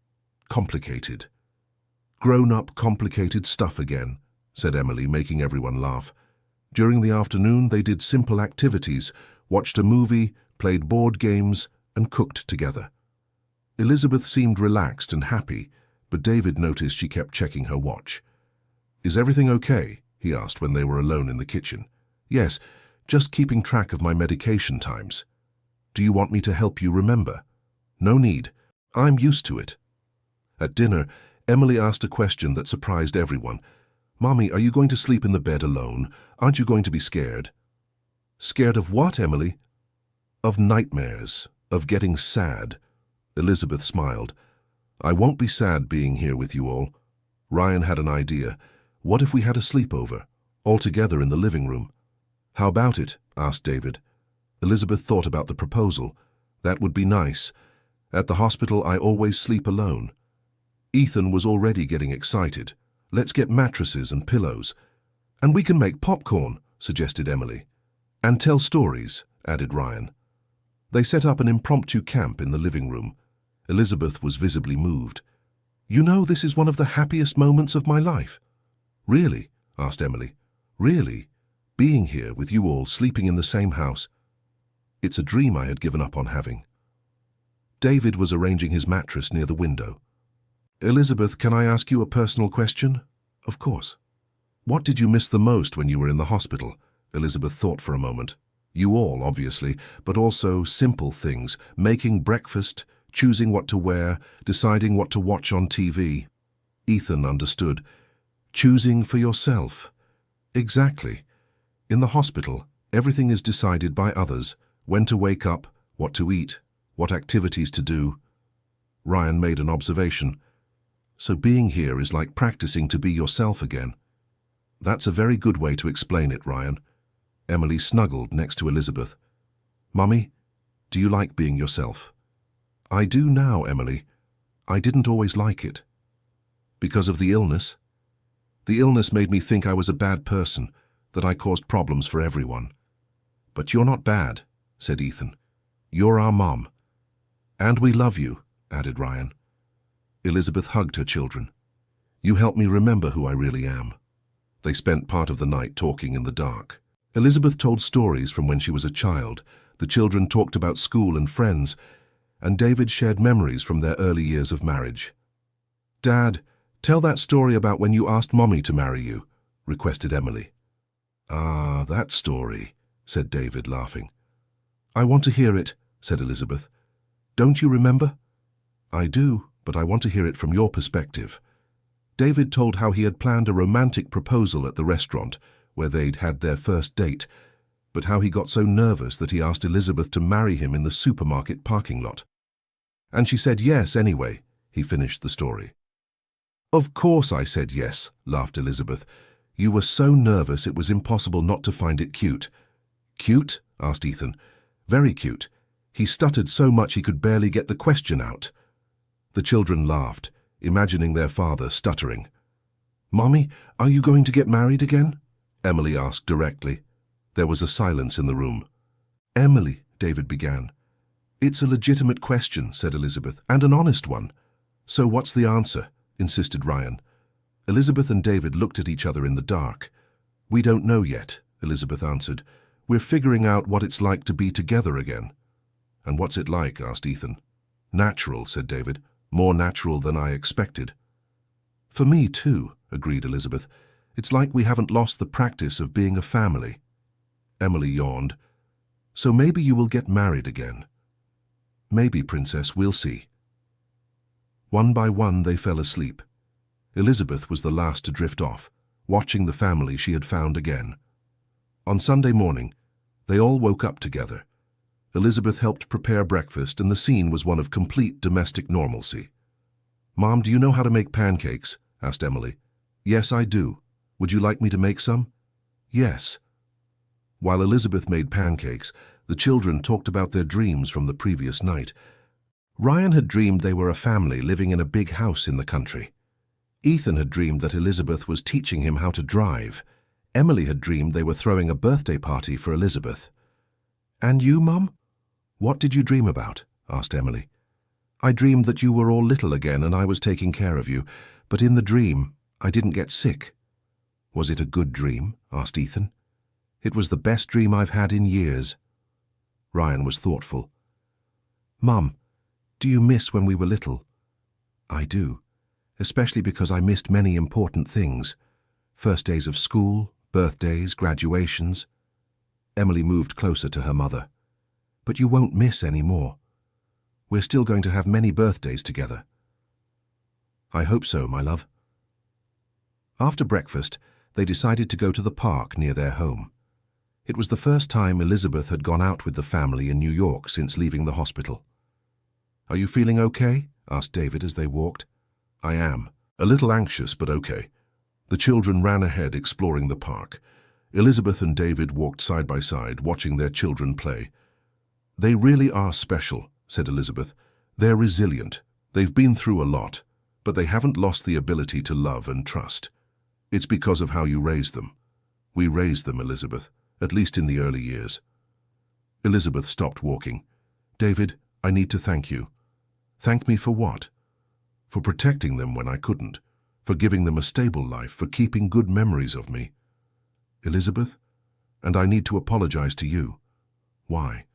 complicated." "Grown-up, complicated stuff again," said Emily, making everyone laugh. During the afternoon, they did simple activities, watched a movie, played board games, and cooked together. Elizabeth seemed relaxed and happy, but David noticed she kept checking her watch. "Is everything okay?" he asked when they were alone in the kitchen. "Yes, just keeping track of my medication times." "Do you want me to help you remember?" "No need. I'm used to it." At dinner, Emily asked a question that surprised everyone. "Mommy, are you going to sleep in the bed alone? Aren't you going to be scared?" "Scared of what, Emily?" "Of nightmares, of getting sad." Elizabeth smiled. "I won't be sad being here with you all." Ryan had an idea. "What if we had a sleepover, all together in the living room?" "How about it?" asked David. Elizabeth thought about the proposal. "That would be nice. At the hospital, I always sleep alone." Ethan was already getting excited. "Let's get mattresses and pillows." "And we can make popcorn," suggested Emily. "And tell stories," added Ryan. They set up an impromptu camp in the living room. Elizabeth was visibly moved. "You know, this is one of the happiest moments of my life." "Really?" asked Emily. "Really? Being here with you all, sleeping in the same house. It's a dream I had given up on having." David was arranging his mattress near the window. "Elizabeth, can I ask you a personal question?" "Of course." "What did you miss the most when you were in the hospital?" Elizabeth thought for a moment. "You all, obviously, but also simple things, making breakfast, choosing what to wear, deciding what to watch on TV." Ethan understood. "Choosing for yourself." "Exactly. In the hospital, everything is decided by others, when to wake up, what to eat, what activities to do." Ryan made an observation. "So being here is like practicing to be yourself again." "That's a very good way to explain it, Ryan." Emily snuggled next to Elizabeth. "Mummy, do you like being yourself?" "I do now, Emily. I didn't always like it." "Because of the illness?" "The illness made me think I was a bad person, that I caused problems for everyone." "But you're not bad," said Ethan. "You're our mom." "And we love you," added Ryan. Elizabeth hugged her children. "You help me remember who I really am." They spent part of the night talking in the dark. Elizabeth told stories from when she was a child. The children talked about school and friends, and David shared memories from their early years of marriage. "Dad, tell that story about when you asked Mommy to marry you," requested Emily. "Ah, that story," said David, laughing. "I want to hear it," said Elizabeth. "Don't you remember?" "I do, but I want to hear it from your perspective." David told how he had planned a romantic proposal at the restaurant, where they'd had their first date, but how he got so nervous that he asked Elizabeth to marry him in the supermarket parking lot. "And she said yes anyway," he finished the story. "Of course I said yes," laughed Elizabeth. "You were so nervous it was impossible not to find it cute." "Cute?" asked Ethan. "Very cute. He stuttered so much he could barely get the question out." The children laughed, imagining their father stuttering. "Mommy, are you going to get married again?" Emily asked directly. There was a silence in the room. "Emily," David began. "It's a legitimate question," said Elizabeth, "and an honest one." "So what's the answer?" insisted Ryan. Elizabeth and David looked at each other in the dark. "We don't know yet," Elizabeth answered. "We're figuring out what it's like to be together again." "And what's it like?" asked Ethan. "Natural," said David. "More natural than I expected." "For me too," agreed Elizabeth. "It's like we haven't lost the practice of being a family." Emily yawned. "So maybe you will get married again." "Maybe, Princess, we'll see." One by one they fell asleep. Elizabeth was the last to drift off, watching the family she had found again. On Sunday morning, they all woke up together. Elizabeth helped prepare breakfast, and the scene was one of complete domestic normalcy. "Mom, do you know how to make pancakes?" asked Emily. Yes, I do. Would you like me to make some? Yes. While Elizabeth made pancakes, the children talked about their dreams from the previous night. Ryan had dreamed they were a family living in a big house in the country. Ethan had dreamed that Elizabeth was teaching him how to drive. Emily had dreamed they were throwing a birthday party for Elizabeth. And you, Mum? What did you dream about? Asked Emily. I dreamed that you were all little again and I was taking care of you, but in the dream, I didn't get sick. Was it a good dream? Asked Ethan. It was the best dream I've had in years. Ryan was thoughtful. Mum, do you miss when we were little? I do, especially because I missed many important things. First days of school, birthdays, graduations. Emily moved closer to her mother. But you won't miss any more. We're still going to have many birthdays together. I hope so, my love. After breakfast, they decided to go to the park near their home. It was the first time Elizabeth had gone out with the family in New York since leaving the hospital. Are you feeling okay? Asked David as they walked. I am. A little anxious, but okay. The children ran ahead exploring the park. Elizabeth and David walked side by side, watching their children play. They really are special, said Elizabeth. They're resilient. They've been through a lot, but they haven't lost the ability to love and trust. It's because of how you raised them. We raised them, Elizabeth, at least in the early years. Elizabeth stopped walking. David, I need to thank you. Thank me for what? For protecting them when I couldn't, for giving them a stable life, for keeping good memories of me. Elizabeth, and I need to apologize to you. Why?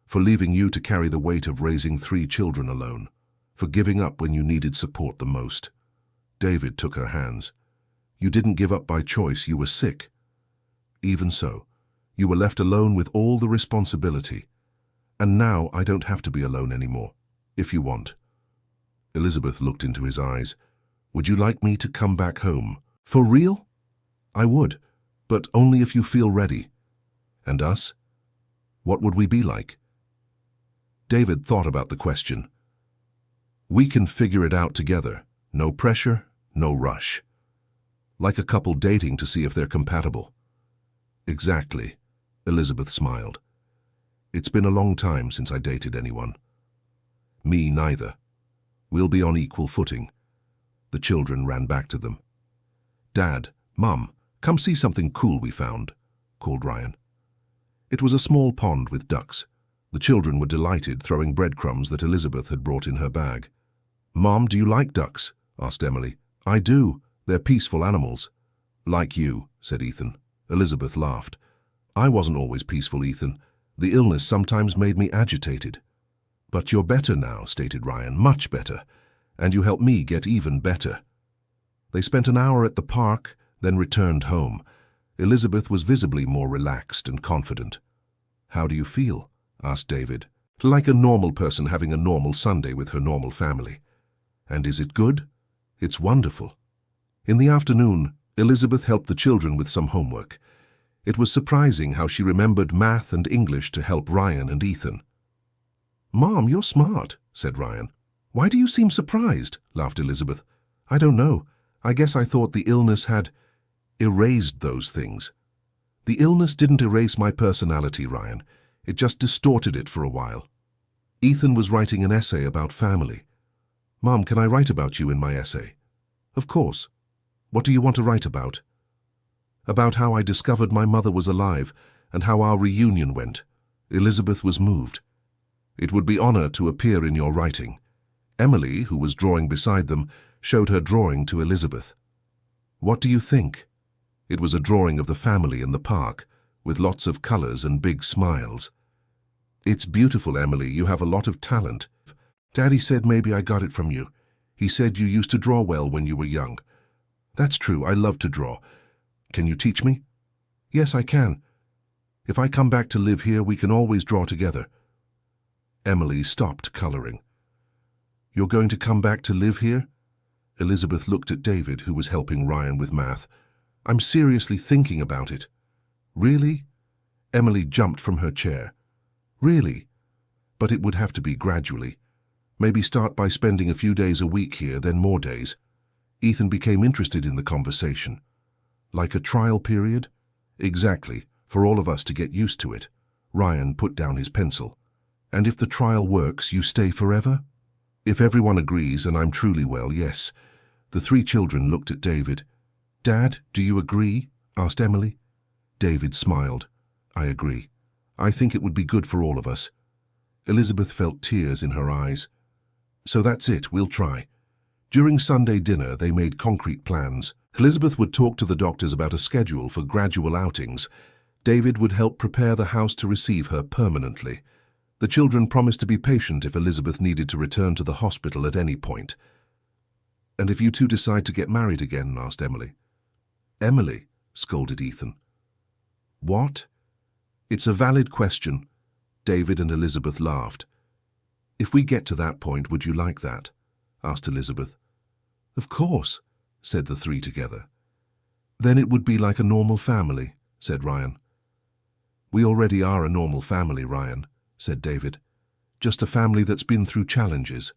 For leaving you to carry the weight of raising 3 children alone, for giving up when you needed support the most. David took her hands. You didn't give up by choice, you were sick. Even so, you were left alone with all the responsibility. And now I don't have to be alone anymore, if you want. Elizabeth looked into his eyes. Would you like me to come back home? For real? I would, but only if you feel ready. And us? What would we be like? David thought about the question. We can figure it out together. No pressure, no rush. Like a couple dating to see if they're compatible. Exactly, Elizabeth smiled. It's been a long time since I dated anyone. Me neither. We'll be on equal footing. The children ran back to them. Dad, Mum, come see something cool we found, called Ryan. It was a small pond with ducks. The children were delighted, throwing breadcrumbs that Elizabeth had brought in her bag. Mom, do you like ducks? Asked Emily. I do. They're peaceful animals. Like you, said Ethan. Elizabeth laughed. I wasn't always peaceful, Ethan. The illness sometimes made me agitated. But you're better now, stated Ryan, much better. And you helped me get even better. They spent an hour at the park, then returned home. Elizabeth was visibly more relaxed and confident. How do you feel? Asked David. Like a normal person having a normal Sunday with her normal family. And is it good? It's wonderful. In the afternoon, Elizabeth helped the children with some homework. It was surprising how she remembered math and English to help Ryan and Ethan. Mom, you're smart, said Ryan. Why do you seem surprised? Laughed Elizabeth. I don't know. I guess I thought the illness had erased those things. The illness didn't erase my personality, Ryan. It just distorted it for a while. Ethan was writing an essay about family. Mom, can I write about you in my essay? Of course. What do you want to write about? About how I discovered my mother was alive and how our reunion went. Elizabeth was moved. It would be honor to appear in your writing. Emily, who was drawing beside them, showed her drawing to Elizabeth. What do you think? It was a drawing of the family in the park, with lots of colors and big smiles. It's beautiful, Emily. You have a lot of talent. Daddy said maybe I got it from you. He said you used to draw well when you were young. That's true. I love to draw. Can you teach me? Yes, I can. If I come back to live here, we can always draw together. Emily stopped coloring. You're going to come back to live here? Elizabeth looked at David, who was helping Ryan with math. I'm seriously thinking about it. Really? Emily jumped from her chair. Really? But it would have to be gradually. Maybe start by spending a few days a week here, then more days. Ethan became interested in the conversation. Like a trial period? Exactly, for all of us to get used to it. Ryan put down his pencil. And if the trial works, you stay forever? If everyone agrees and I'm truly well, yes. The three children looked at David. Dad, do you agree? Asked Emily. David smiled. I agree. I think it would be good for all of us. Elizabeth felt tears in her eyes. So that's it, we'll try. During Sunday dinner, they made concrete plans. Elizabeth would talk to the doctors about a schedule for gradual outings. David would help prepare the house to receive her permanently. The children promised to be patient if Elizabeth needed to return to the hospital at any point. And if you two decide to get married again? Asked Emily. Emily, scolded Ethan. What? It's a valid question. David and Elizabeth laughed. If we get to that point, would you like that? Asked Elizabeth. Of course, said the three together. Then it would be like a normal family, said Ryan. We already are a normal family, Ryan, said David. Just a family that's been through challenges.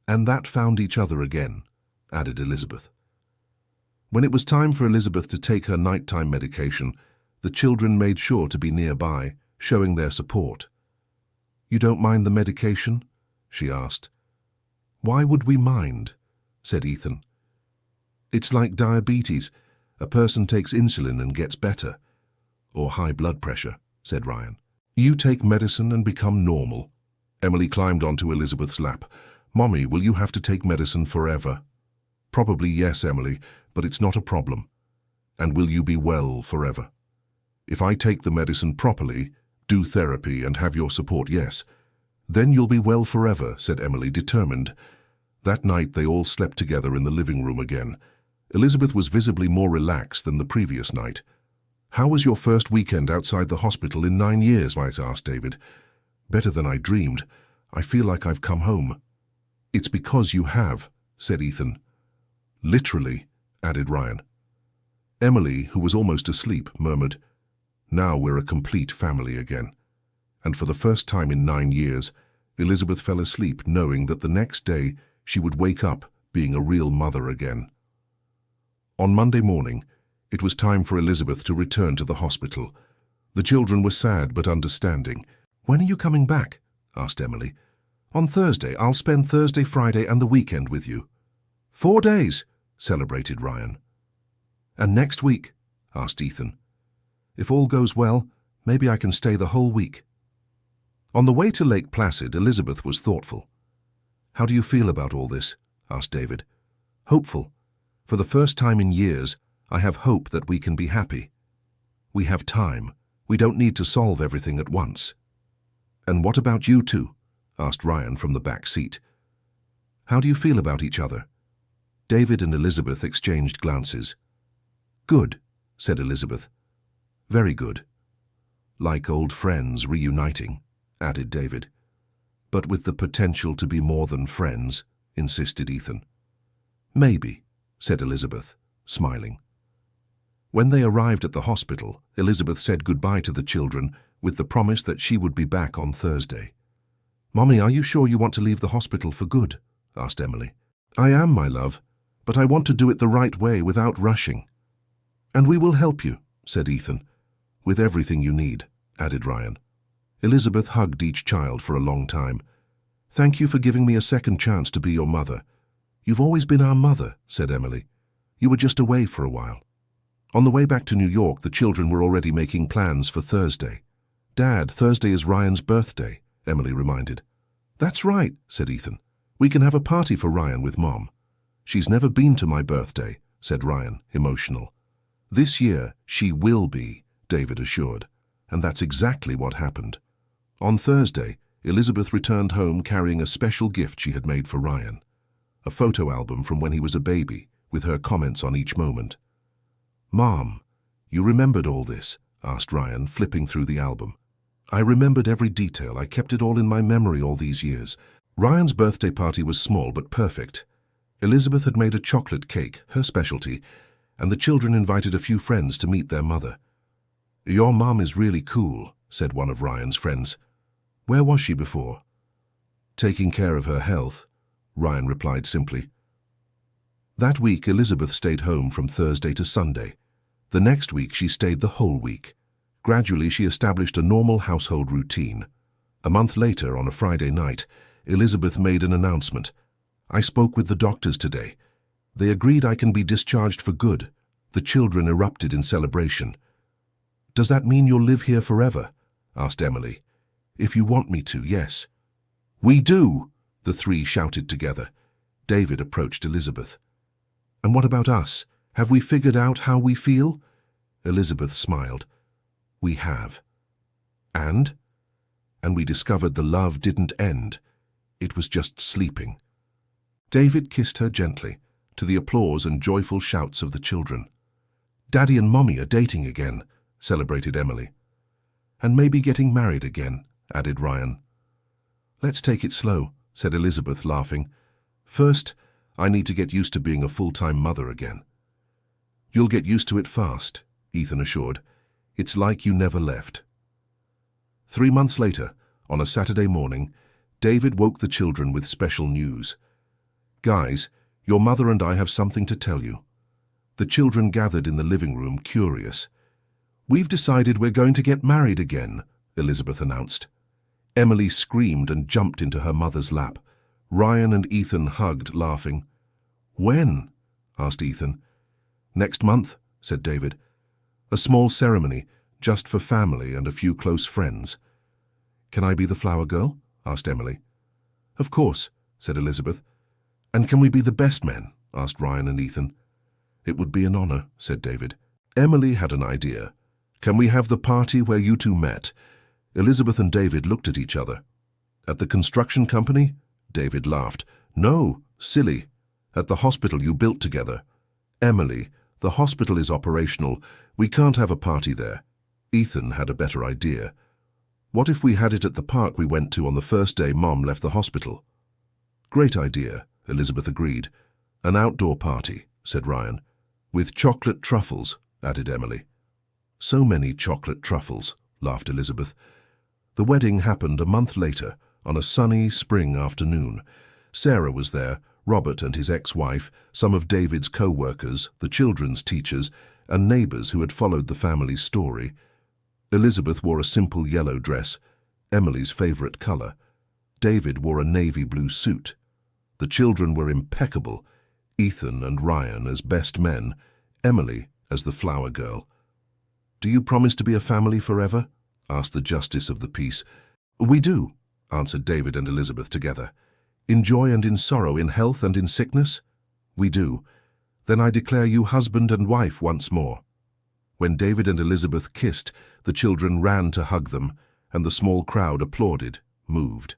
And that found each other again, added Elizabeth. When it was time for Elizabeth to take her nighttime medication, the children made sure to be nearby, showing their support. You don't mind the medication? She asked. Why would we mind? Said Ethan. It's like diabetes. A person takes insulin and gets better. Or high blood pressure, said Ryan. You take medicine and become normal. Emily climbed onto Elizabeth's lap. Mommy, will you have to take medicine forever? Probably yes, Emily, but it's not a problem. And will you be well forever? If I take the medicine properly, do therapy and have your support, yes. Then you'll be well forever, said Emily, determined. That night they all slept together in the living room again. Elizabeth was visibly more relaxed than the previous night. How was your first weekend outside the hospital in 9 years? Might asked David. Better than I dreamed. I feel like I've come home. It's because you have, said Ethan. Literally, added Ryan. Emily, who was almost asleep, murmured, Now we're a complete family again. And for the first time in 9 years, Elizabeth fell asleep knowing that the next day she would wake up being a real mother again. On Monday morning, it was time for Elizabeth to return to the hospital. The children were sad but understanding. When are you coming back? Asked Emily. On Thursday. I'll spend Thursday, Friday and the weekend with you. 4 days, celebrated Ryan. And next week? Asked Ethan. If all goes well, maybe I can stay the whole week. On the way to Lake Placid, Elizabeth was thoughtful. How do you feel about all this? Asked David. Hopeful. For the first time in years, I have hope that we can be happy. We have time. We don't need to solve everything at once. And what about you two? Asked Ryan from the back seat. How do you feel about each other? David and Elizabeth exchanged glances. Good, said Elizabeth. Very good. Like old friends reuniting, added David. But with the potential to be more than friends, insisted Ethan. Maybe, said Elizabeth, smiling. When they arrived at the hospital, Elizabeth said goodbye to the children with the promise that she would be back on Thursday. Mommy, are you sure you want to leave the hospital for good? Asked Emily. I am, my love, but I want to do it the right way without rushing. And we will help you, said Ethan. With everything you need, added Ryan. Elizabeth hugged each child for a long time. Thank you for giving me a second chance to be your mother. You've always been our mother, said Emily. You were just away for a while. On the way back to New York, the children were already making plans for Thursday. Dad, Thursday is Ryan's birthday, Emily reminded. That's right, said Ethan. We can have a party for Ryan with Mom. She's never been to my birthday, said Ryan, emotional. This year, she will be, David assured. And that's exactly what happened. On Thursday, Elizabeth returned home carrying a special gift she had made for Ryan. A photo album from when he was a baby, with her comments on each moment. Mom, you remembered all this? Asked Ryan, flipping through the album. I remembered every detail. I kept it all in my memory all these years. Ryan's birthday party was small but perfect. Elizabeth had made a chocolate cake, her specialty, and the children invited a few friends to meet their mother. Your mom is really cool, said one of Ryan's friends. Where was she before? Taking care of her health, Ryan replied simply. That week, Elizabeth stayed home from Thursday to Sunday. The next week, she stayed the whole week. Gradually, she established a normal household routine. A month later, on a Friday night, Elizabeth made an announcement. "I spoke with the doctors today. They agreed I can be discharged for good." The children erupted in celebration. "Does that mean you'll live here forever?" asked Emily. "If you want me to, yes." "We do!" the three shouted together. David approached Elizabeth. "And what about us? Have we figured out how we feel?" Elizabeth smiled. "We have." And we discovered the love didn't end. It was just sleeping. David kissed her gently, to the applause and joyful shouts of the children. "Daddy and Mommy are dating again," celebrated Emily. "And maybe getting married again," added Ryan. "Let's take it slow," said Elizabeth, laughing. "First, I need to get used to being a full-time mother again." "You'll get used to it fast," Ethan assured. "It's like you never left." 3 months later, on a Saturday morning, David woke the children with special news. "Guys, your mother and I have something to tell you." The children gathered in the living room, curious. "We've decided we're going to get married again," Elizabeth announced. Emily screamed and jumped into her mother's lap. Ryan and Ethan hugged, laughing. "When?" asked Ethan. "Next month," said David. "A small ceremony, just for family and a few close friends." "Can I be the flower girl?" asked Emily. "Of course," said Elizabeth. "And can we be the best men?" asked Ryan and Ethan. "It would be an honor," said David. Emily had an idea. "Can we have the party where you two met?" Elizabeth and David looked at each other. "At the construction company?" David laughed. "No, silly. At the hospital you built together." "Emily, the hospital is operational. We can't have a party there." Ethan had a better idea. "What if we had it at the park we went to on the first day Mom left the hospital?" "Great idea," Elizabeth agreed. "An outdoor party," said Ryan. "With chocolate truffles," added Emily. "So many chocolate truffles," laughed Elizabeth. The wedding happened a month later, on a sunny spring afternoon. Sarah was there, Robert and his ex-wife, some of David's co-workers, the children's teachers, and neighbors who had followed the family's story. Elizabeth wore a simple yellow dress, Emily's favorite color. David wore a navy blue suit. The children were impeccable, Ethan and Ryan as best men, Emily as the flower girl. "Do you promise to be a family forever?" asked the justice of the peace. "We do," answered David and Elizabeth together. "In joy and in sorrow, in health and in sickness?" "We do." "Then I declare you husband and wife once more." When David and Elizabeth kissed, the children ran to hug them, and the small crowd applauded, moved.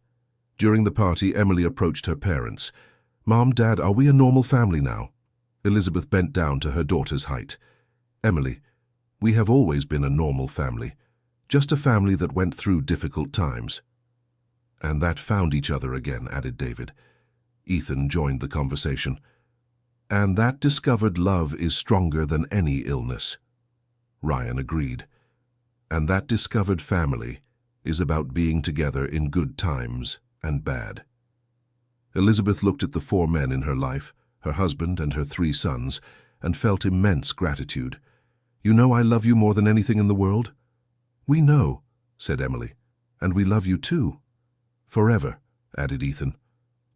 During the party, Emily approached her parents. "Mom, Dad, are we a normal family now?" Elizabeth bent down to her daughter's height. "Emily, we have always been a normal family, just a family that went through difficult times." "And that found each other again," added David. Ethan joined the conversation. "And that discovered love is stronger than any illness." Ryan agreed. "And that discovered family is about being together in good times and bad." Elizabeth looked at the 4 men in her life, her husband and her 3 sons, and felt immense gratitude. "You know I love you more than anything in the world?" "We know," said Emily. "And we love you too." "Forever," added Ethan.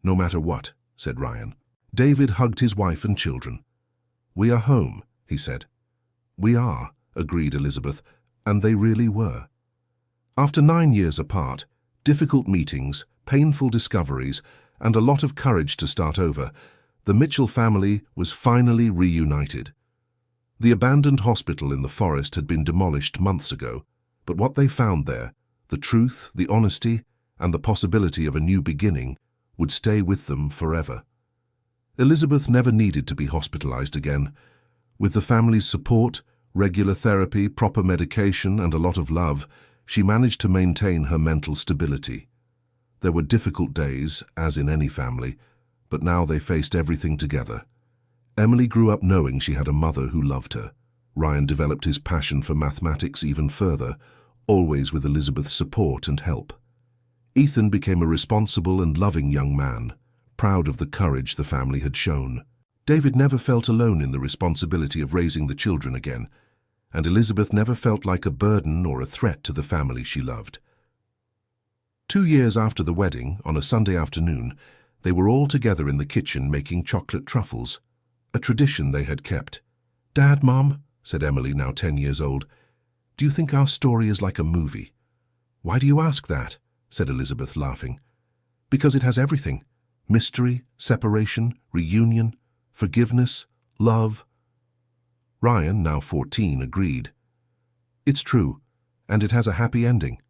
"No matter what," said Ryan. David hugged his wife and children. "We are home," he said. "We are," agreed Elizabeth, and they really were. After 9 years apart, difficult meetings, painful discoveries, and a lot of courage to start over, the Mitchell family was finally reunited. The abandoned hospital in the forest had been demolished months ago, but what they found there, the truth, the honesty, and the possibility of a new beginning, would stay with them forever. Elizabeth never needed to be hospitalized again. With the family's support, regular therapy, proper medication, and a lot of love, she managed to maintain her mental stability. There were difficult days, as in any family, but now they faced everything together. Emily grew up knowing she had a mother who loved her. Ryan developed his passion for mathematics even further, always with Elizabeth's support and help. Ethan became a responsible and loving young man, proud of the courage the family had shown. David never felt alone in the responsibility of raising the children again, and Elizabeth never felt like a burden or a threat to the family she loved. 2 years after the wedding, on a Sunday afternoon, they were all together in the kitchen making chocolate truffles, a tradition they had kept. "Dad, Mom," said Emily, now 10 years old, "do you think our story is like a movie?" "Why do you ask that?" said Elizabeth, laughing. "Because it has everything. Mystery, separation, reunion, forgiveness, love." Ryan, now 14, agreed. "It's true, and it has a happy ending."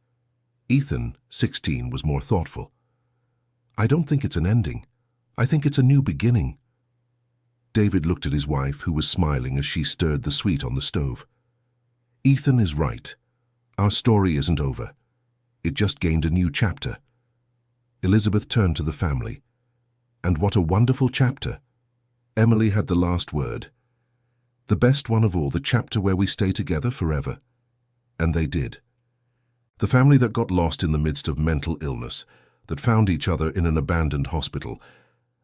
Ethan, 16, was more thoughtful. "I don't think it's an ending. I think it's a new beginning." David looked at his wife, who was smiling as she stirred the sweet on the stove. "Ethan is right. Our story isn't over. It just gained a new chapter." Elizabeth turned to the family. "And what a wonderful chapter." Emily had the last word. "The best one of all, the chapter where we stay together forever." And they did. The family that got lost in the midst of mental illness, that found each other in an abandoned hospital,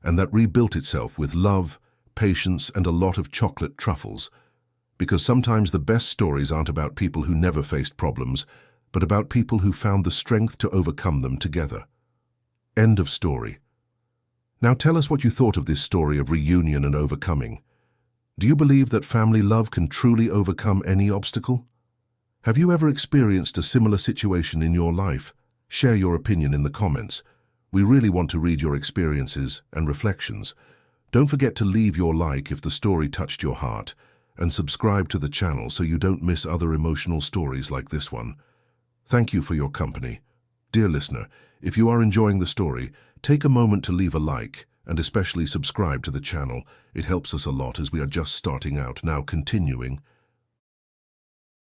and that rebuilt itself with love, patience, and a lot of chocolate truffles. Because sometimes the best stories aren't about people who never faced problems, but about people who found the strength to overcome them together. End of story. Now tell us what you thought of this story of reunion and overcoming. Do you believe that family love can truly overcome any obstacle? Have you ever experienced a similar situation in your life? Share your opinion in the comments. We really want to read your experiences and reflections. Don't forget to leave your like if the story touched your heart, and subscribe to the channel so you don't miss other emotional stories like this one. Thank you for your company. Dear listener, if you are enjoying the story, take a moment to leave a like, and especially subscribe to the channel. It helps us a lot as we are just starting out, now continuing.